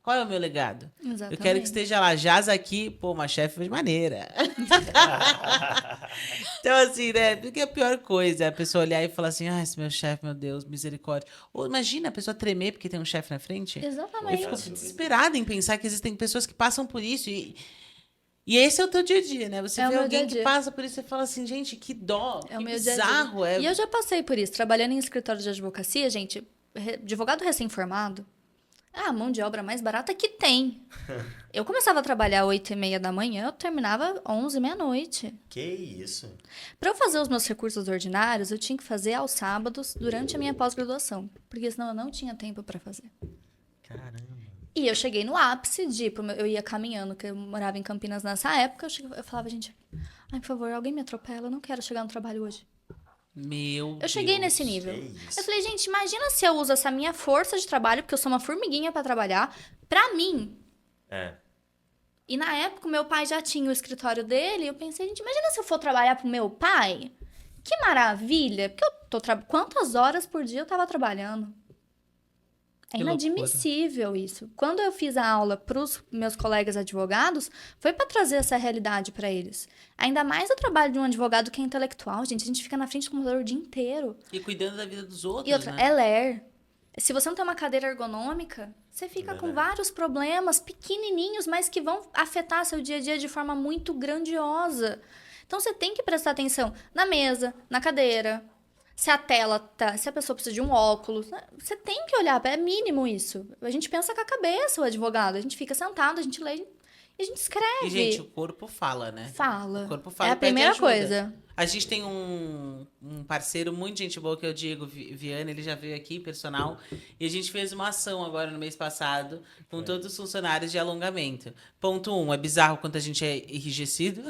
[SPEAKER 2] qual é o meu legado?
[SPEAKER 3] Exatamente.
[SPEAKER 2] Eu quero que esteja lá, Jaz aqui, pô, uma chefe de maneira. Então, assim, né? Porque a pior coisa é a pessoa olhar e falar assim, ah, esse meu chefe, meu Deus, misericórdia. Ou imagina a pessoa tremer porque tem um chefe na frente. Eu
[SPEAKER 3] Exatamente.
[SPEAKER 2] fico desesperada em pensar que existem pessoas que passam por isso e esse é o teu dia a dia, né? Você
[SPEAKER 3] É o
[SPEAKER 2] vê
[SPEAKER 3] meu
[SPEAKER 2] alguém
[SPEAKER 3] dia a dia.
[SPEAKER 2] que passa por isso e fala assim, gente, que dó,
[SPEAKER 3] É o
[SPEAKER 2] que
[SPEAKER 3] meu dia a dia.
[SPEAKER 2] bizarro.
[SPEAKER 3] E eu já passei por isso. Trabalhando em escritório de advocacia, gente, advogado recém-formado, A mão de obra mais barata que tem. Eu começava a trabalhar às 8h30 da manhã, eu terminava 11, meia-noite.
[SPEAKER 1] Que isso?
[SPEAKER 3] Para eu fazer os meus recursos ordinários, eu tinha que fazer aos sábados durante a minha pós-graduação, porque senão eu não tinha tempo para fazer.
[SPEAKER 1] Caramba.
[SPEAKER 3] E eu cheguei no ápice eu ia caminhando, que eu morava em Campinas nessa época, eu falava, gente, ai, por favor, alguém me atropela, eu não quero chegar no trabalho hoje. Eu cheguei nesse nível. Eu falei, gente, imagina se eu uso essa minha força de trabalho, porque eu sou uma formiguinha para trabalhar, pra mim.
[SPEAKER 1] É.
[SPEAKER 3] E na época, o meu pai já tinha o escritório dele, e eu pensei, gente, imagina se eu for trabalhar pro meu pai? Que maravilha! Porque quantas horas por dia eu tava trabalhando? É
[SPEAKER 2] Que
[SPEAKER 3] inadmissível isso. Quando eu fiz a aula para os meus colegas advogados, foi para trazer essa realidade para eles. Ainda mais o trabalho de um advogado que é intelectual, gente. A gente fica na frente do computador o dia inteiro.
[SPEAKER 2] E cuidando da vida dos outros,
[SPEAKER 3] E outra,
[SPEAKER 2] né?
[SPEAKER 3] é ler. Se você não tem uma cadeira ergonômica, você fica com vários problemas pequenininhos, mas que vão afetar seu dia a dia de forma muito grandiosa. Então, você tem que prestar atenção na mesa, na cadeira. Se a tela tá, se a pessoa precisa de um óculos, né? Você tem que olhar, é mínimo isso. A gente pensa com a cabeça, o advogado. A gente fica sentado, a gente lê e a gente escreve.
[SPEAKER 2] E, gente, o corpo fala, né?
[SPEAKER 3] Fala.
[SPEAKER 2] O corpo fala
[SPEAKER 3] É
[SPEAKER 2] e
[SPEAKER 3] a
[SPEAKER 2] pede
[SPEAKER 3] primeira
[SPEAKER 2] ajuda.
[SPEAKER 3] coisa.
[SPEAKER 2] A gente tem um parceiro muito gente boa, que é o Diego Viana, ele já veio aqui, personal, e a gente fez uma ação agora no mês passado com todos os funcionários de alongamento. Ponto 1, é bizarro quanto a gente é enrijecido.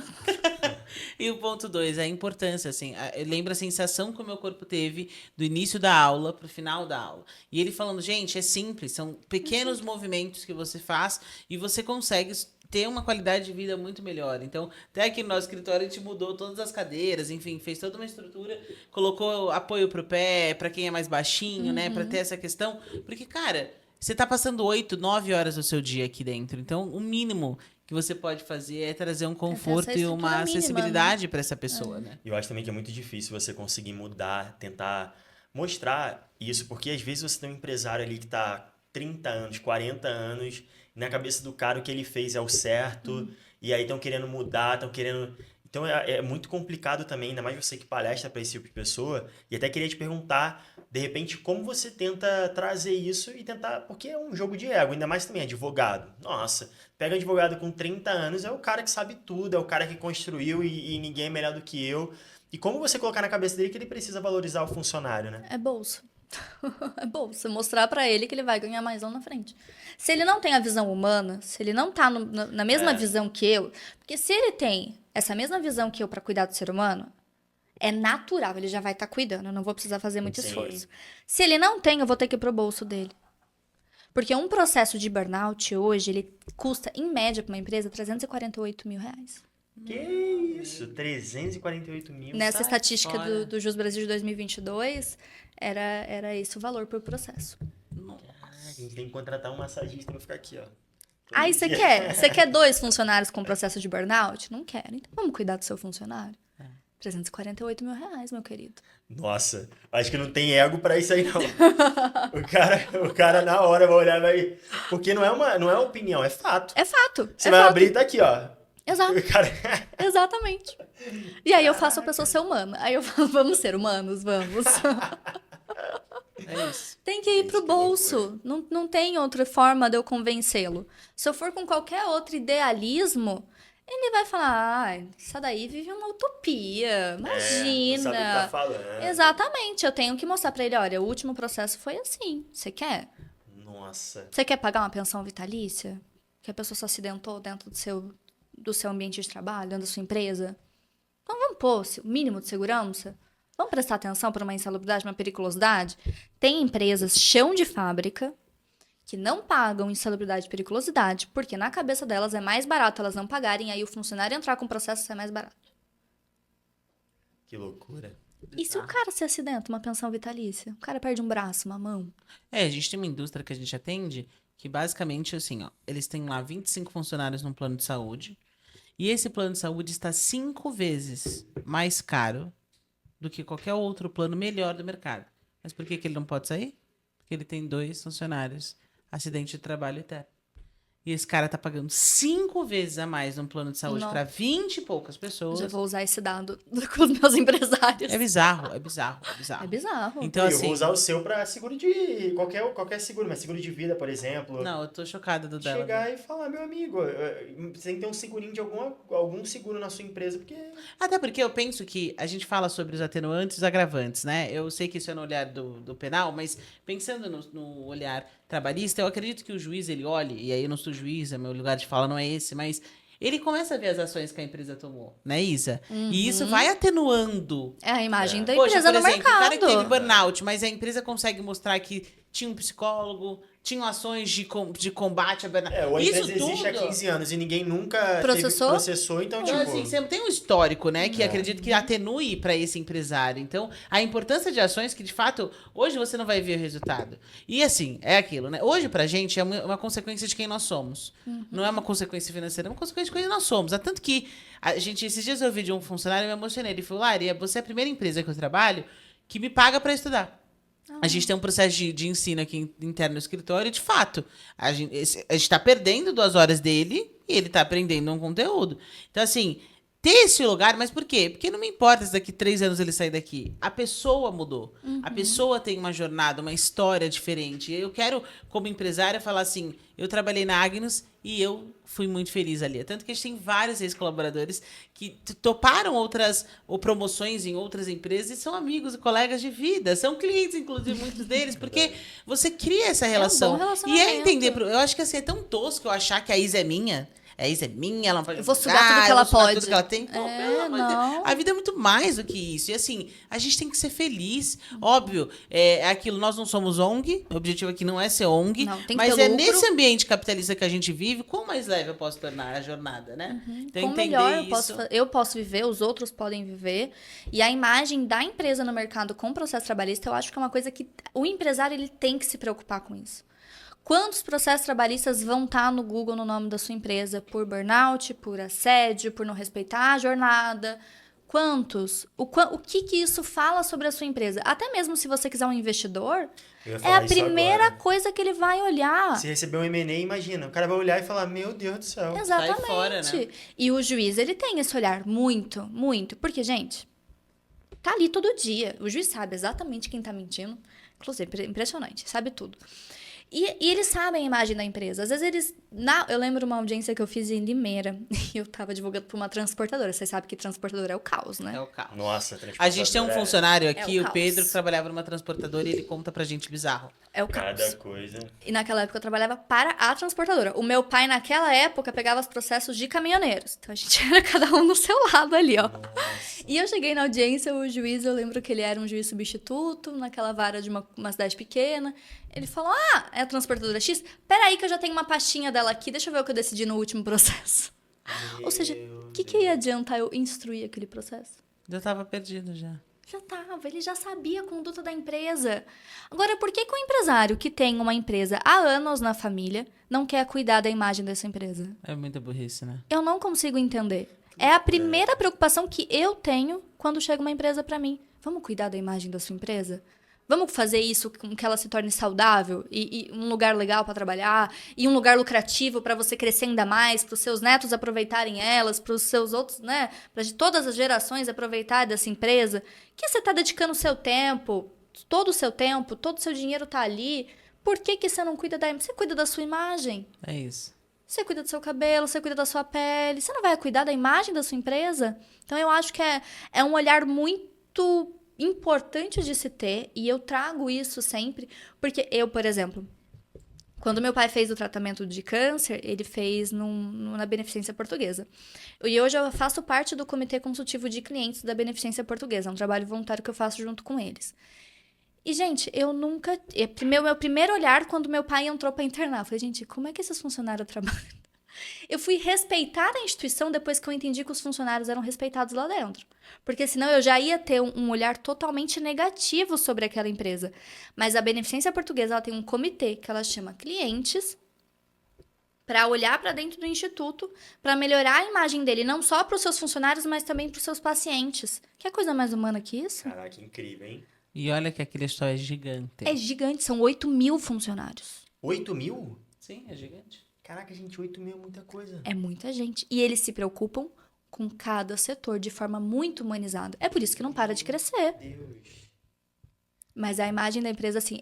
[SPEAKER 2] E o ponto 2, a importância, assim, lembra a sensação que o meu corpo teve do início da aula pro final da aula. E ele falando, gente, é simples, são pequenos movimentos que você faz e você consegue ter uma qualidade de vida muito melhor. Então, até aqui no nosso escritório a gente mudou todas as cadeiras, enfim, fez toda uma estrutura, colocou apoio pro pé, para quem é mais baixinho, né, para ter essa questão, porque, cara, você tá passando 8, 9 horas do seu dia aqui dentro, então o mínimo que você pode fazer é trazer um conforto
[SPEAKER 3] essa
[SPEAKER 2] e
[SPEAKER 3] estrutura
[SPEAKER 2] uma
[SPEAKER 3] mínima,
[SPEAKER 2] acessibilidade para essa pessoa, né?
[SPEAKER 1] Eu acho também que é muito difícil você conseguir mudar, tentar mostrar isso, porque às vezes você tem um empresário ali que tá 30 anos, 40 anos, e na cabeça do cara o que ele fez é o certo, e aí estão querendo mudar, estão querendo. Então é muito complicado também, ainda mais você que palestra para esse tipo de pessoa, e até queria te perguntar, de repente, como você tenta trazer isso e tentar. Porque é um jogo de ego, ainda mais também advogado. Nossa, pega um advogado com 30 anos, é o cara que sabe tudo, é o cara que construiu e ninguém é melhor do que eu. E como você colocar na cabeça dele que ele precisa valorizar o funcionário, né?
[SPEAKER 3] É bolsa. É bolsa. Mostrar pra ele que ele vai ganhar mais lá na frente. Se ele não tem a visão humana, se ele não tá na mesma visão que eu, porque se ele tem essa mesma visão que eu pra cuidar do ser humano, é natural, ele já vai estar cuidando, eu não vou precisar fazer muito
[SPEAKER 1] Sim.
[SPEAKER 3] esforço. Se ele não tem, eu vou ter que ir pro bolso dele. Porque um processo de burnout hoje, ele custa, em média, pra uma empresa, R$348 mil.
[SPEAKER 1] Que isso? 348 mil?
[SPEAKER 3] Nessa
[SPEAKER 2] Sai
[SPEAKER 3] estatística
[SPEAKER 2] fora.
[SPEAKER 3] do Jus Brasil de 2022, era esse o valor por processo.
[SPEAKER 1] A gente tem que contratar um massagista pra ficar aqui, ó.
[SPEAKER 3] Aí você quer? Você quer 2 funcionários com processo de burnout? Não quero. Então vamos cuidar do seu funcionário. R$348 mil, meu querido.
[SPEAKER 1] Nossa, acho que não tem ego pra isso aí, não. O cara na hora vai olhar e vai. Porque não é opinião, é fato.
[SPEAKER 3] É fato.
[SPEAKER 1] Você
[SPEAKER 3] é
[SPEAKER 1] vai
[SPEAKER 3] fato.
[SPEAKER 1] abrir e tá aqui, ó.
[SPEAKER 3] Exato.
[SPEAKER 1] O cara...
[SPEAKER 3] Exatamente. E aí eu faço a pessoa ser humana. Aí eu falo, vamos ser humanos, vamos.
[SPEAKER 2] É isso.
[SPEAKER 3] Tem que ir pro
[SPEAKER 1] que
[SPEAKER 3] bolso. Não tem outra forma de eu convencê-lo. Se eu for com qualquer outro idealismo, ele vai falar, ah, isso daí vive uma utopia. Imagina.
[SPEAKER 1] Não sabe o que tá falando.
[SPEAKER 3] Exatamente. Eu tenho que mostrar pra ele, olha, o último processo foi assim. Você quer?
[SPEAKER 1] Nossa.
[SPEAKER 3] Você quer pagar uma pensão vitalícia? Que a pessoa se acidentou dentro do seu ambiente de trabalho, dentro da sua empresa? Então vamos pôr o mínimo de segurança? Vamos prestar atenção para uma insalubridade, uma periculosidade? Tem empresas chão de fábrica que não pagam insalubridade e periculosidade, porque na cabeça delas é mais barato elas não pagarem, aí o funcionário entrar com o processo sai mais barato.
[SPEAKER 1] Que loucura.
[SPEAKER 3] E se o cara se acidenta, uma pensão vitalícia? O cara perde um braço, uma mão?
[SPEAKER 2] É, a gente tem uma indústria que a gente atende que basicamente, assim, ó, eles têm lá 25 funcionários no plano de saúde e esse plano de saúde está 5 vezes mais caro do que qualquer outro plano melhor do mercado. Mas por que ele não pode sair? Porque ele tem 2 funcionários, acidente de trabalho eterno. E esse cara tá pagando 5 vezes a mais num plano de saúde
[SPEAKER 3] Não.
[SPEAKER 2] para 20 e poucas pessoas.
[SPEAKER 3] Já vou usar esse dado com os meus empresários.
[SPEAKER 2] É bizarro, é bizarro, é bizarro.
[SPEAKER 3] É bizarro.
[SPEAKER 2] Então,
[SPEAKER 1] eu
[SPEAKER 2] assim.
[SPEAKER 1] vou usar o seu pra seguro de... Qualquer seguro, mas seguro de vida, por exemplo.
[SPEAKER 2] Não, eu tô chocada do dela.
[SPEAKER 1] Chegar e falar, meu amigo, você tem que ter um segurinho de algum seguro na sua empresa, porque...
[SPEAKER 2] Até porque eu penso que a gente fala sobre os atenuantes e os agravantes, né? Eu sei que isso é no olhar do penal, mas pensando no olhar trabalhista, eu acredito que o juiz, ele olhe, e aí eu não sou juiz, meu lugar de fala não é esse, mas ele começa a ver as ações que a empresa tomou, né, Isa? E isso vai atenuando.
[SPEAKER 3] É a imagem da
[SPEAKER 2] Poxa,
[SPEAKER 3] empresa
[SPEAKER 2] por
[SPEAKER 3] no
[SPEAKER 2] exemplo, o cara que teve
[SPEAKER 3] mercado.
[SPEAKER 2] burnout, mas a empresa consegue mostrar que tinha um psicólogo, tinham ações de combate a burnout.
[SPEAKER 1] Ou a
[SPEAKER 2] Isso
[SPEAKER 1] empresa existe há
[SPEAKER 2] tudo.
[SPEAKER 1] 15 anos e ninguém nunca
[SPEAKER 3] Processou?
[SPEAKER 1] então,
[SPEAKER 2] Então,
[SPEAKER 1] tipo...
[SPEAKER 2] assim, você tem um histórico, né, que acredito que atenue para esse empresário. Então, a importância de ações que, de fato, hoje você não vai ver o resultado. E, assim, é aquilo, né? Hoje, pra gente, é uma consequência de quem nós somos. Não é uma consequência financeira, é uma consequência de quem nós somos. Há tanto que, esses dias eu ouvi de um funcionário e me emocionei. Ele falou, Lari, você é a primeira empresa que eu trabalho que me paga para estudar. A gente tem um processo de ensino aqui interno no escritório e, de fato, a gente está perdendo 2 horas dele e ele está aprendendo um conteúdo. Então, assim, ter esse lugar, mas por quê? Porque não me importa se daqui 3 anos ele sair daqui. A pessoa mudou. A pessoa tem uma jornada, uma história diferente. Eu quero, como empresária, falar assim, eu trabalhei na Agnus e eu fui muito feliz ali. Tanto que a gente tem vários ex-colaboradores que toparam outras promoções em outras empresas e são amigos e colegas de vida. São clientes, inclusive, muitos deles, porque você cria essa relação.
[SPEAKER 3] bom
[SPEAKER 2] E é
[SPEAKER 3] relacionamento.
[SPEAKER 2] entender. Eu acho que assim, é tão tosco eu achar que a Isa é minha. A Isa é minha, ela não pode
[SPEAKER 3] Eu vou sugar
[SPEAKER 2] jogar,
[SPEAKER 3] tudo que
[SPEAKER 2] eu
[SPEAKER 3] ela
[SPEAKER 2] vou sugar
[SPEAKER 3] pode.
[SPEAKER 2] tudo que ela tem. Pô,
[SPEAKER 3] É,
[SPEAKER 2] pelo amor de Deus.
[SPEAKER 3] não.
[SPEAKER 2] A vida é muito mais do que isso. E assim, a gente tem que ser feliz. Óbvio, é aquilo, nós não somos ONG, o objetivo aqui não é ser ONG,
[SPEAKER 3] Não, tem que
[SPEAKER 2] mas
[SPEAKER 3] ter
[SPEAKER 2] é
[SPEAKER 3] lucro.
[SPEAKER 2] nesse ambiente capitalista que a gente vive, quão mais leve eu posso tornar a jornada, né? Então,
[SPEAKER 3] Com
[SPEAKER 2] entender
[SPEAKER 3] melhor
[SPEAKER 2] isso.
[SPEAKER 3] eu posso viver, os outros podem viver. E a imagem da empresa no mercado com o processo trabalhista, eu acho que é uma coisa que o empresário ele tem que se preocupar com isso. Quantos processos trabalhistas vão estar no Google no nome da sua empresa por burnout, por assédio, por não respeitar a jornada? Quantos? O que isso fala sobre a sua empresa? Até mesmo se você quiser um investidor,
[SPEAKER 1] Eu ia
[SPEAKER 3] é
[SPEAKER 1] falar
[SPEAKER 3] a
[SPEAKER 1] isso
[SPEAKER 3] primeira
[SPEAKER 1] agora.
[SPEAKER 3] coisa que ele vai olhar.
[SPEAKER 1] Se receber um M&A, imagina. O cara vai olhar e falar, meu Deus do céu.
[SPEAKER 3] Exatamente.
[SPEAKER 2] Sai fora, né?
[SPEAKER 3] E o juiz, ele tem esse olhar muito, muito. Porque, gente, tá ali todo dia. O juiz sabe exatamente quem tá mentindo. Inclusive, impressionante, sabe tudo. E eles sabem a imagem da empresa. Às vezes eles... Eu lembro uma audiência que eu fiz em Limeira. E eu tava divulgando pra uma transportadora. Vocês sabem que transportadora é o caos, né?
[SPEAKER 2] É o caos.
[SPEAKER 1] Nossa,
[SPEAKER 2] A gente tem um funcionário aqui,
[SPEAKER 3] É o
[SPEAKER 2] o
[SPEAKER 3] caos.
[SPEAKER 2] Pedro, que trabalhava numa transportadora e ele conta pra gente bizarro.
[SPEAKER 3] É o caos.
[SPEAKER 1] Cada coisa.
[SPEAKER 3] E naquela época eu trabalhava para a transportadora. O meu pai, naquela época, pegava os processos de caminhoneiros. Então a gente era cada um no seu lado ali, ó.
[SPEAKER 1] Nossa.
[SPEAKER 3] E eu cheguei na audiência, o juiz, eu lembro que ele era um juiz substituto, naquela vara de uma cidade pequena. Ele falou, é a transportadora X? Peraí que eu já tenho uma pastinha dela aqui, deixa eu ver o que eu decidi no último processo. Ou seja, o que ia adiantar eu instruir aquele processo?
[SPEAKER 2] Já tava perdido já.
[SPEAKER 3] Já tava, ele já sabia a conduta da empresa. Agora, por que o empresário que tem uma empresa há anos na família não quer cuidar da imagem dessa empresa?
[SPEAKER 2] É muita burrice, né?
[SPEAKER 3] Eu não consigo entender. É a primeira preocupação que eu tenho quando chega uma empresa pra mim. Vamos cuidar da imagem da sua empresa? Vamos fazer isso com que ela se torne saudável e um lugar legal para trabalhar e um lugar lucrativo para você crescer ainda mais, para os seus netos aproveitarem elas, para os seus outros, né? Para todas as gerações aproveitarem dessa empresa. Que você está dedicando o seu tempo, todo o seu dinheiro tá ali. Por que você não cuida da... Você cuida da sua imagem.
[SPEAKER 2] É isso.
[SPEAKER 3] Você cuida do seu cabelo, você cuida da sua pele. Você não vai cuidar da imagem da sua empresa? Então, eu acho que é um olhar muito importante de se ter. E eu trago isso sempre. Porque eu, por exemplo, quando meu pai fez o tratamento de câncer, ele fez na Beneficência Portuguesa. E hoje eu faço parte do Comitê Consultivo de Clientes da Beneficência Portuguesa. É um trabalho voluntário que eu faço junto com eles. E, gente, eu nunca... Meu primeiro olhar, quando meu pai entrou para internar, eu falei, gente, como é que esses funcionários trabalham? Eu fui respeitar a instituição depois que eu entendi que os funcionários eram respeitados lá dentro. Porque senão eu já ia ter um olhar totalmente negativo sobre aquela empresa. Mas a Beneficência Portuguesa, ela tem um comitê que ela chama clientes para olhar para dentro do instituto, para melhorar a imagem dele, não só para os seus funcionários, mas também para os seus pacientes. Que coisa mais humana que isso?
[SPEAKER 1] Caraca, incrível, hein?
[SPEAKER 2] E olha que aquele história é gigante.
[SPEAKER 3] É gigante, são 8.000 funcionários.
[SPEAKER 1] 8 mil?
[SPEAKER 2] Sim, é gigante.
[SPEAKER 1] Caraca, gente, 8 mil é muita coisa.
[SPEAKER 3] É muita gente. E eles se preocupam com cada setor de forma muito humanizada. É por isso que não para de crescer.
[SPEAKER 1] Deus.
[SPEAKER 3] Mas a imagem da empresa, assim,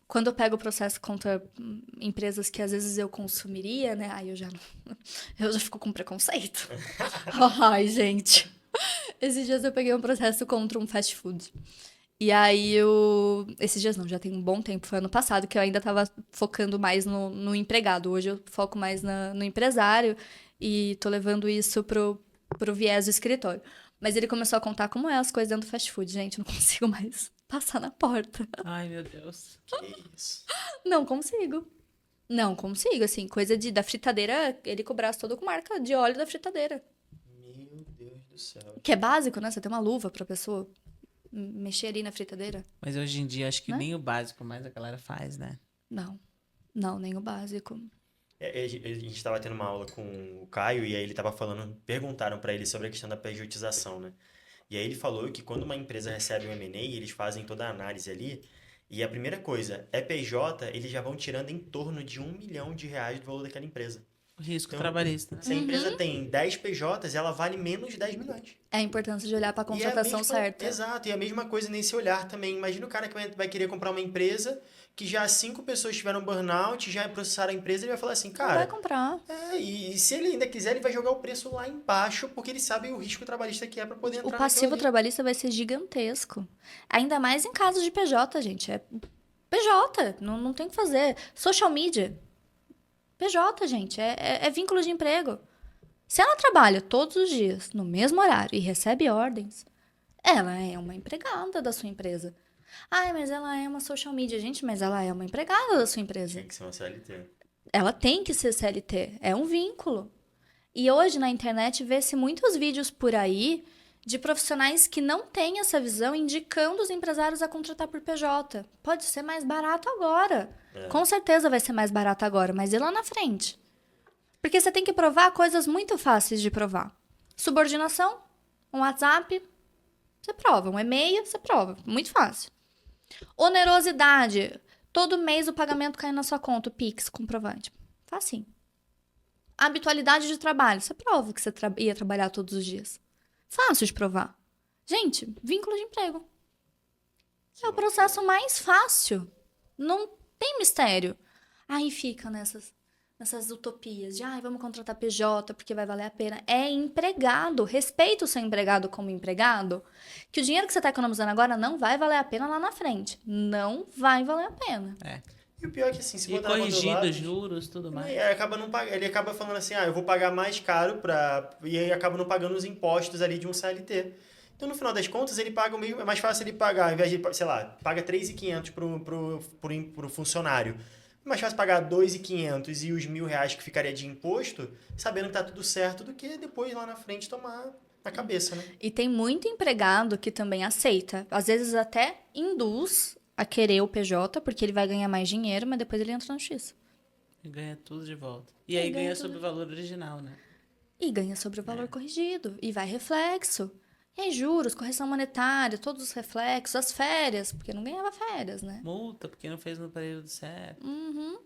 [SPEAKER 3] quando eu pego o processo contra empresas que às vezes eu consumiria, né? Aí eu já fico com preconceito. Ai, gente. Esses dias eu peguei um processo contra um fast food. E aí esses dias não, já tem um bom tempo, foi ano passado, que eu ainda tava focando mais no empregado. Hoje eu foco mais no empresário e tô levando isso pro viés do escritório. Mas ele começou a contar como é as coisas dentro do fast food. Gente, eu não consigo mais passar na porta.
[SPEAKER 2] Ai, meu Deus.
[SPEAKER 1] Que isso.
[SPEAKER 3] Não consigo. Não consigo, assim, coisa da fritadeira, ele com o braço todo com marca de óleo da fritadeira.
[SPEAKER 1] Meu Deus do céu.
[SPEAKER 3] Que é básico, né? Você tem uma luva pra pessoa mexer ali na fritadeira.
[SPEAKER 2] Mas hoje em dia, acho que
[SPEAKER 3] Né?
[SPEAKER 2] nem o básico mais a galera faz, né?
[SPEAKER 3] Não. Não, nem o básico.
[SPEAKER 1] A gente estava tendo uma aula com o Caio e aí ele estava falando, perguntaram para ele sobre a questão da pejotização, né? E aí ele falou que quando uma empresa recebe um M&A, eles fazem toda a análise ali, e a primeira coisa, é PJ, eles já vão tirando em torno de R$ 1 milhão do valor daquela empresa.
[SPEAKER 2] O risco
[SPEAKER 1] Então,
[SPEAKER 2] trabalhista, né?
[SPEAKER 1] Se a empresa tem 10 PJs, ela vale menos de 10 milhões.
[SPEAKER 3] É a importância de olhar pra
[SPEAKER 1] E é a
[SPEAKER 3] contratação
[SPEAKER 1] mesma-
[SPEAKER 3] certa.
[SPEAKER 1] Exato, e a mesma coisa nesse olhar também. Imagina o cara que vai querer comprar uma empresa que já 5 pessoas tiveram burnout, já processaram a empresa, ele vai falar assim,
[SPEAKER 3] Não vai
[SPEAKER 1] cara,
[SPEAKER 3] comprar.
[SPEAKER 1] e se ele ainda quiser, ele vai jogar o preço lá embaixo, porque ele sabe o risco trabalhista que é para poder
[SPEAKER 3] O
[SPEAKER 1] entrar
[SPEAKER 3] passivo
[SPEAKER 1] naquilo ali.
[SPEAKER 3] trabalhista vai ser gigantesco. Ainda mais em casos de PJ, gente. É PJ, não tem o que fazer. Social media. PJ, gente, é vínculo de emprego. Se ela trabalha todos os dias, no mesmo horário, e recebe ordens, ela é uma empregada da sua empresa. Ai, mas ela é uma social media. Gente, mas ela é uma empregada da sua empresa.
[SPEAKER 1] Tinha que ser uma CLT.
[SPEAKER 3] Ela tem que ser CLT. É um vínculo. E hoje na internet vê-se muitos vídeos por aí de profissionais que não têm essa visão indicando os empresários a contratar por PJ. Pode ser mais barato agora. Com certeza vai ser mais barato agora, mas e lá na frente? Porque você tem que provar coisas muito fáceis de provar. Subordinação, um WhatsApp, você prova. Um e-mail, você prova. Muito fácil. Onerosidade. Todo mês o pagamento cai na sua conta, o Pix, comprovante. Facinho. Habitualidade de trabalho. Você prova que você ia trabalhar todos os dias. Fácil de provar. Gente, vínculo de emprego. É o processo mais fácil. Não tem mistério. Aí fica nessas utopias de vamos contratar PJ porque vai valer a pena. É empregado. Respeita o seu empregado como empregado. Que o dinheiro que você está economizando agora não vai valer a pena lá na frente. Não vai valer a pena.
[SPEAKER 2] É.
[SPEAKER 1] E o pior é que assim, se
[SPEAKER 2] E
[SPEAKER 1] botar na mão do
[SPEAKER 2] corrigido,
[SPEAKER 1] lado,
[SPEAKER 2] juros, tudo mais.
[SPEAKER 1] ele acaba não pagando, ele acaba falando assim, eu vou pagar mais caro e aí acaba não pagando os impostos ali de um CLT. Então, no final das contas, ele paga o mesmo, é mais fácil ele pagar, ao invés de, sei lá, paga 3.500 pro funcionário. É mais fácil pagar 2.500 e os R$ 1.000 que ficaria de imposto, sabendo que tá tudo certo, do que depois lá na frente tomar na cabeça, né?
[SPEAKER 3] E tem muito empregado que também aceita. Às vezes até induz a querer o PJ, porque ele vai ganhar mais dinheiro, mas depois ele entra na justiça.
[SPEAKER 2] E ganha tudo de volta. E aí ganha sobre o valor original, né?
[SPEAKER 3] E ganha sobre o valor corrigido. E vai reflexo. E aí, juros, correção monetária, todos os reflexos, as férias, porque não ganhava férias, né?
[SPEAKER 2] Multa, porque não fez no período certo.
[SPEAKER 3] Uhum.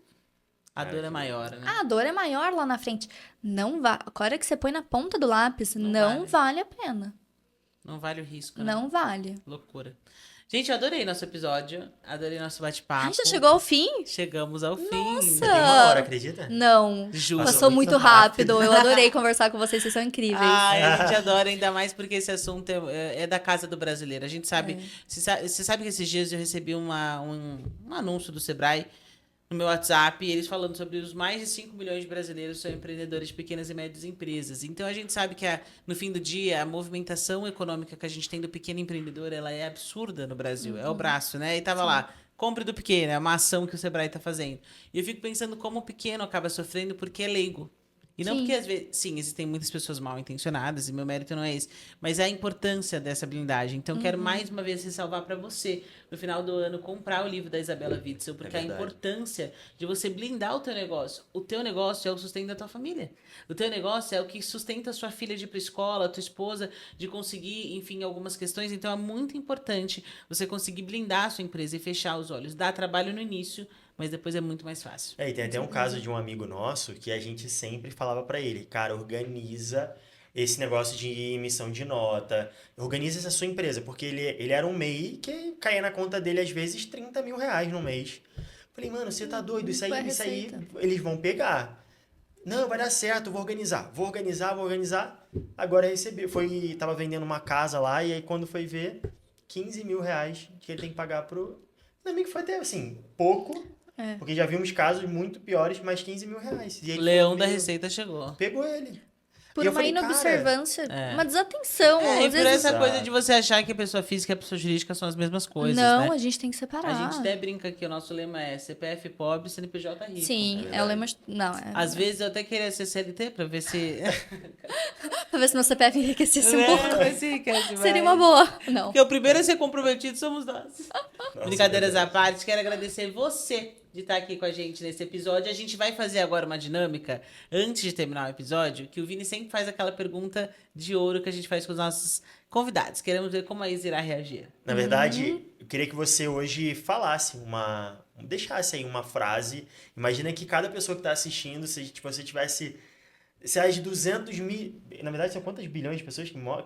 [SPEAKER 2] A dor é maior, né?
[SPEAKER 3] A dor é maior lá na frente. Não vai. A hora que você põe na ponta do lápis, não vale a pena.
[SPEAKER 2] Não vale o risco, né?
[SPEAKER 3] Não vale.
[SPEAKER 2] Loucura. Gente, eu adorei nosso episódio. Adorei nosso bate-papo.
[SPEAKER 3] Ai, já chegou ao fim?
[SPEAKER 2] Chegamos ao fim.
[SPEAKER 3] Nossa!
[SPEAKER 1] Tem uma hora, acredita?
[SPEAKER 3] Não.
[SPEAKER 2] Justo.
[SPEAKER 3] Passou muito rápido. Eu adorei conversar com vocês, vocês são incríveis.
[SPEAKER 2] Ai, a gente adora, ainda mais porque esse assunto é da casa do brasileiro. A gente sabe. Você sabe que esses dias eu recebi um anúncio do Sebrae no meu WhatsApp, e eles falando sobre os mais de 5 milhões de brasileiros que são empreendedores de pequenas e médias empresas. Então a gente sabe que no fim do dia a movimentação econômica que a gente tem do pequeno empreendedor, ela é absurda no Brasil. É o braço, né? E tava lá, compre do pequeno, é uma ação que o Sebrae tá fazendo. E eu fico pensando como o pequeno acaba sofrendo porque é leigo. E não porque, às vezes, sim, existem muitas pessoas mal intencionadas, e meu mérito não é esse, mas é a importância dessa blindagem. Então, quero mais uma vez ressalvar para você, no final do ano, comprar o livro da Isabela Witzel, porque a importância de você blindar o teu negócio. O teu negócio é o sustento da tua família. O teu negócio é o que sustenta a sua filha de ir para a escola, a tua esposa de conseguir, enfim, algumas questões. Então, é muito importante você conseguir blindar a sua empresa e fechar os olhos. Dá trabalho no início, mas depois é muito mais fácil.
[SPEAKER 1] E tem até um caso de um amigo nosso que a gente sempre falava pra ele, cara, organiza esse negócio de emissão de nota, organiza essa sua empresa, porque ele era um MEI que caía na conta dele às vezes 30 mil reais no mês. Falei, mano, você tá doido, isso aí
[SPEAKER 3] Receita.
[SPEAKER 1] eles vão pegar. Não, vai dar certo, vou organizar. Agora tava vendendo uma casa lá, e aí quando foi ver, 15 mil reais que ele tem que pagar pro... Ainda bem que foi até, assim, pouco, porque já vimos casos muito piores, mas 15 mil reais. E
[SPEAKER 2] O
[SPEAKER 1] ele
[SPEAKER 2] leão
[SPEAKER 1] falou,
[SPEAKER 2] da
[SPEAKER 1] "Meu,
[SPEAKER 2] Receita chegou.
[SPEAKER 1] pegou ele.
[SPEAKER 3] Por
[SPEAKER 1] E eu
[SPEAKER 3] uma
[SPEAKER 1] falei, cara,
[SPEAKER 3] inobservância, uma desatenção.
[SPEAKER 2] E
[SPEAKER 3] às
[SPEAKER 2] por
[SPEAKER 3] vezes...
[SPEAKER 2] essa coisa de você achar que a pessoa física e a pessoa jurídica são as mesmas coisas,
[SPEAKER 3] Não,
[SPEAKER 2] né?
[SPEAKER 3] a gente tem que separar.
[SPEAKER 2] A gente até brinca aqui, o nosso lema é CPF pobre, CNPJ rico.
[SPEAKER 3] Sim, é o lema... Não,
[SPEAKER 2] Às vezes eu até queria ser CLT pra ver se...
[SPEAKER 3] Pra ver se meu CPF enriquecesse um pouco.
[SPEAKER 2] Mas sim, enriquece
[SPEAKER 3] Seria
[SPEAKER 2] mais.
[SPEAKER 3] uma boa. Não.
[SPEAKER 2] Porque o primeiro a ser comprometido somos nós. Brincadeiras à
[SPEAKER 1] verdade.
[SPEAKER 2] parte, quero agradecer você de estar aqui com a gente nesse episódio. A gente vai fazer agora uma dinâmica, antes de terminar o episódio, que o Vini sempre faz aquela pergunta de ouro que a gente faz com os nossos convidados. Queremos ver como a Isa irá reagir.
[SPEAKER 1] Na verdade, eu queria que você hoje falasse deixasse aí uma frase. Imagina que cada pessoa que está assistindo, se tipo, você tivesse... Se as 200 mil... Na verdade, são quantas bilhões de pessoas que moram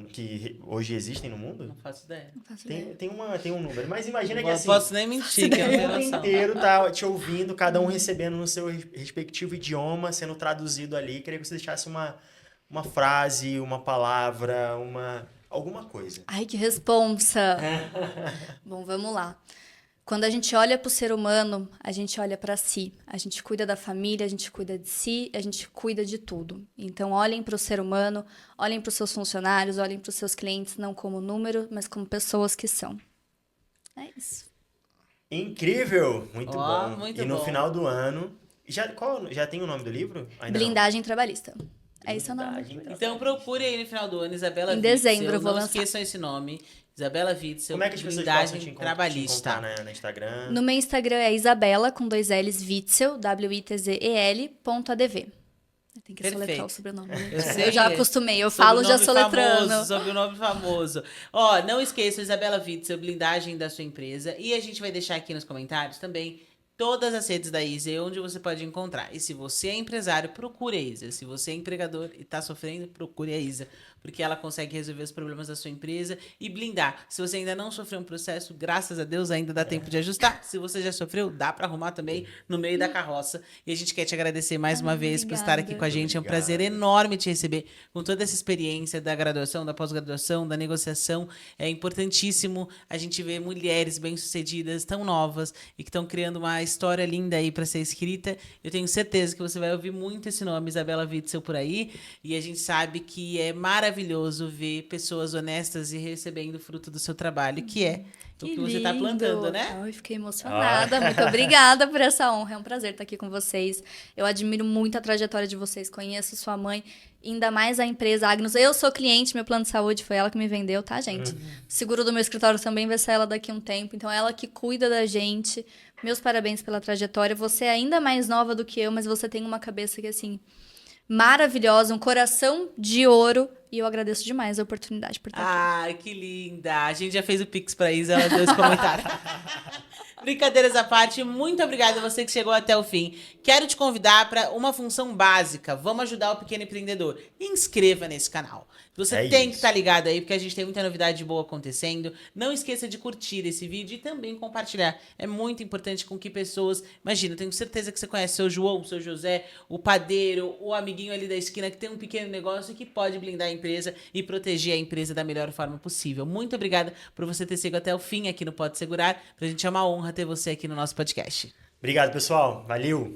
[SPEAKER 1] que hoje existem no mundo?
[SPEAKER 2] Não faço ideia.
[SPEAKER 3] Não faço ideia.
[SPEAKER 1] Tem um número. Mas imagina que
[SPEAKER 2] Não
[SPEAKER 1] assim...
[SPEAKER 2] posso nem mentir, que eu não
[SPEAKER 1] O
[SPEAKER 2] tenho
[SPEAKER 1] mundo
[SPEAKER 2] noção.
[SPEAKER 1] inteiro tá te ouvindo, cada um recebendo no seu respectivo idioma, sendo traduzido ali. Queria que você deixasse uma frase, uma palavra, alguma coisa.
[SPEAKER 3] Ai, que responsa! Bom, vamos lá. Quando a gente olha para o ser humano, a gente olha para si. A gente cuida da família, a gente cuida de si, a gente cuida de tudo. Então, olhem para o ser humano, olhem para os seus funcionários, olhem para os seus clientes, não como número, mas como pessoas que são. É isso.
[SPEAKER 1] Incrível! Muito
[SPEAKER 2] Ó,
[SPEAKER 1] bom.
[SPEAKER 2] muito
[SPEAKER 1] E no
[SPEAKER 2] bom.
[SPEAKER 1] final do ano... Já tem o nome do livro? Ainda não.
[SPEAKER 3] Blindagem trabalhista. É isso o nome.
[SPEAKER 1] Blindagem trabalhista.
[SPEAKER 2] Então procure aí no final do ano, Isabela
[SPEAKER 3] Em
[SPEAKER 2] Witzel.
[SPEAKER 3] dezembro eu vou
[SPEAKER 2] Não
[SPEAKER 3] lançar.
[SPEAKER 2] esqueçam esse nome. Isabela Witzel,
[SPEAKER 1] Como é que as pessoas possam
[SPEAKER 2] blindagem
[SPEAKER 1] te
[SPEAKER 2] trabalhista.
[SPEAKER 1] encontrar no Instagram?
[SPEAKER 3] No meu Instagram é Isabela, com 2 L's, Witzel, WITZEL.adv. Tem que
[SPEAKER 2] Perfeito.
[SPEAKER 3] soletrar o sobrenome. Né?
[SPEAKER 2] Eu sei.
[SPEAKER 3] já acostumei, eu falo já soletrando.
[SPEAKER 2] Sobrenome famoso. Ó, não esqueça, Isabela Witzel, blindagem da sua empresa. E a gente vai deixar aqui nos comentários também todas as redes da Isa e onde você pode encontrar. E se você é empresário, procure a Isa. Se você é empregador e está sofrendo, procure a Isa. Porque ela consegue resolver os problemas da sua empresa e blindar. Se você ainda não sofreu um processo, graças a Deus ainda dá tempo de ajustar. Se você já sofreu, dá para arrumar também no meio da carroça. E a gente quer te agradecer mais uma vez por estar aqui com a gente. É um prazer enorme te receber com toda essa experiência da graduação, da pós-graduação, da negociação. É importantíssimo a gente ver mulheres bem-sucedidas, tão novas e que estão criando uma história linda aí para ser escrita. Eu tenho certeza que você vai ouvir muito esse nome, Isabela Witzel, por aí. E a gente sabe que é maravilhoso ver pessoas honestas e recebendo o fruto do seu trabalho, que é o que você está plantando, né?
[SPEAKER 3] Ai, fiquei emocionada. Muito obrigada por essa honra. É um prazer estar aqui com vocês. Eu admiro muito a trajetória de vocês. Conheço sua mãe, ainda mais a empresa Agnus. Eu sou cliente, meu plano de saúde foi ela que me vendeu, tá, gente? Seguro do meu escritório também vai ser ela daqui a um tempo. Então, ela que cuida da gente. Meus parabéns pela trajetória. Você é ainda mais nova do que eu, mas você tem uma cabeça que, assim, maravilhosa, um coração de ouro. E eu agradeço demais a oportunidade por estar aqui.
[SPEAKER 2] Ai, que linda. A gente já fez o Pix pra Isa, ela deu esse comentário. Brincadeiras à parte, muito obrigada a você que chegou até o fim. Quero te convidar para uma função básica. Vamos ajudar o pequeno empreendedor. Inscreva nesse canal. Você tem que estar ligado aí, porque a gente tem muita novidade boa acontecendo. Não esqueça de curtir esse vídeo e também compartilhar. É muito importante com que pessoas... Imagina, eu tenho certeza que você conhece o seu João, o seu José, o padeiro, o amiguinho ali da esquina que tem um pequeno negócio e que pode blindar a empresa e proteger a empresa da melhor forma possível. Muito obrigada por você ter chegado até o fim aqui no Pode Segurar. Pra gente é uma honra ter você aqui no nosso podcast.
[SPEAKER 1] Obrigado, pessoal. Valeu!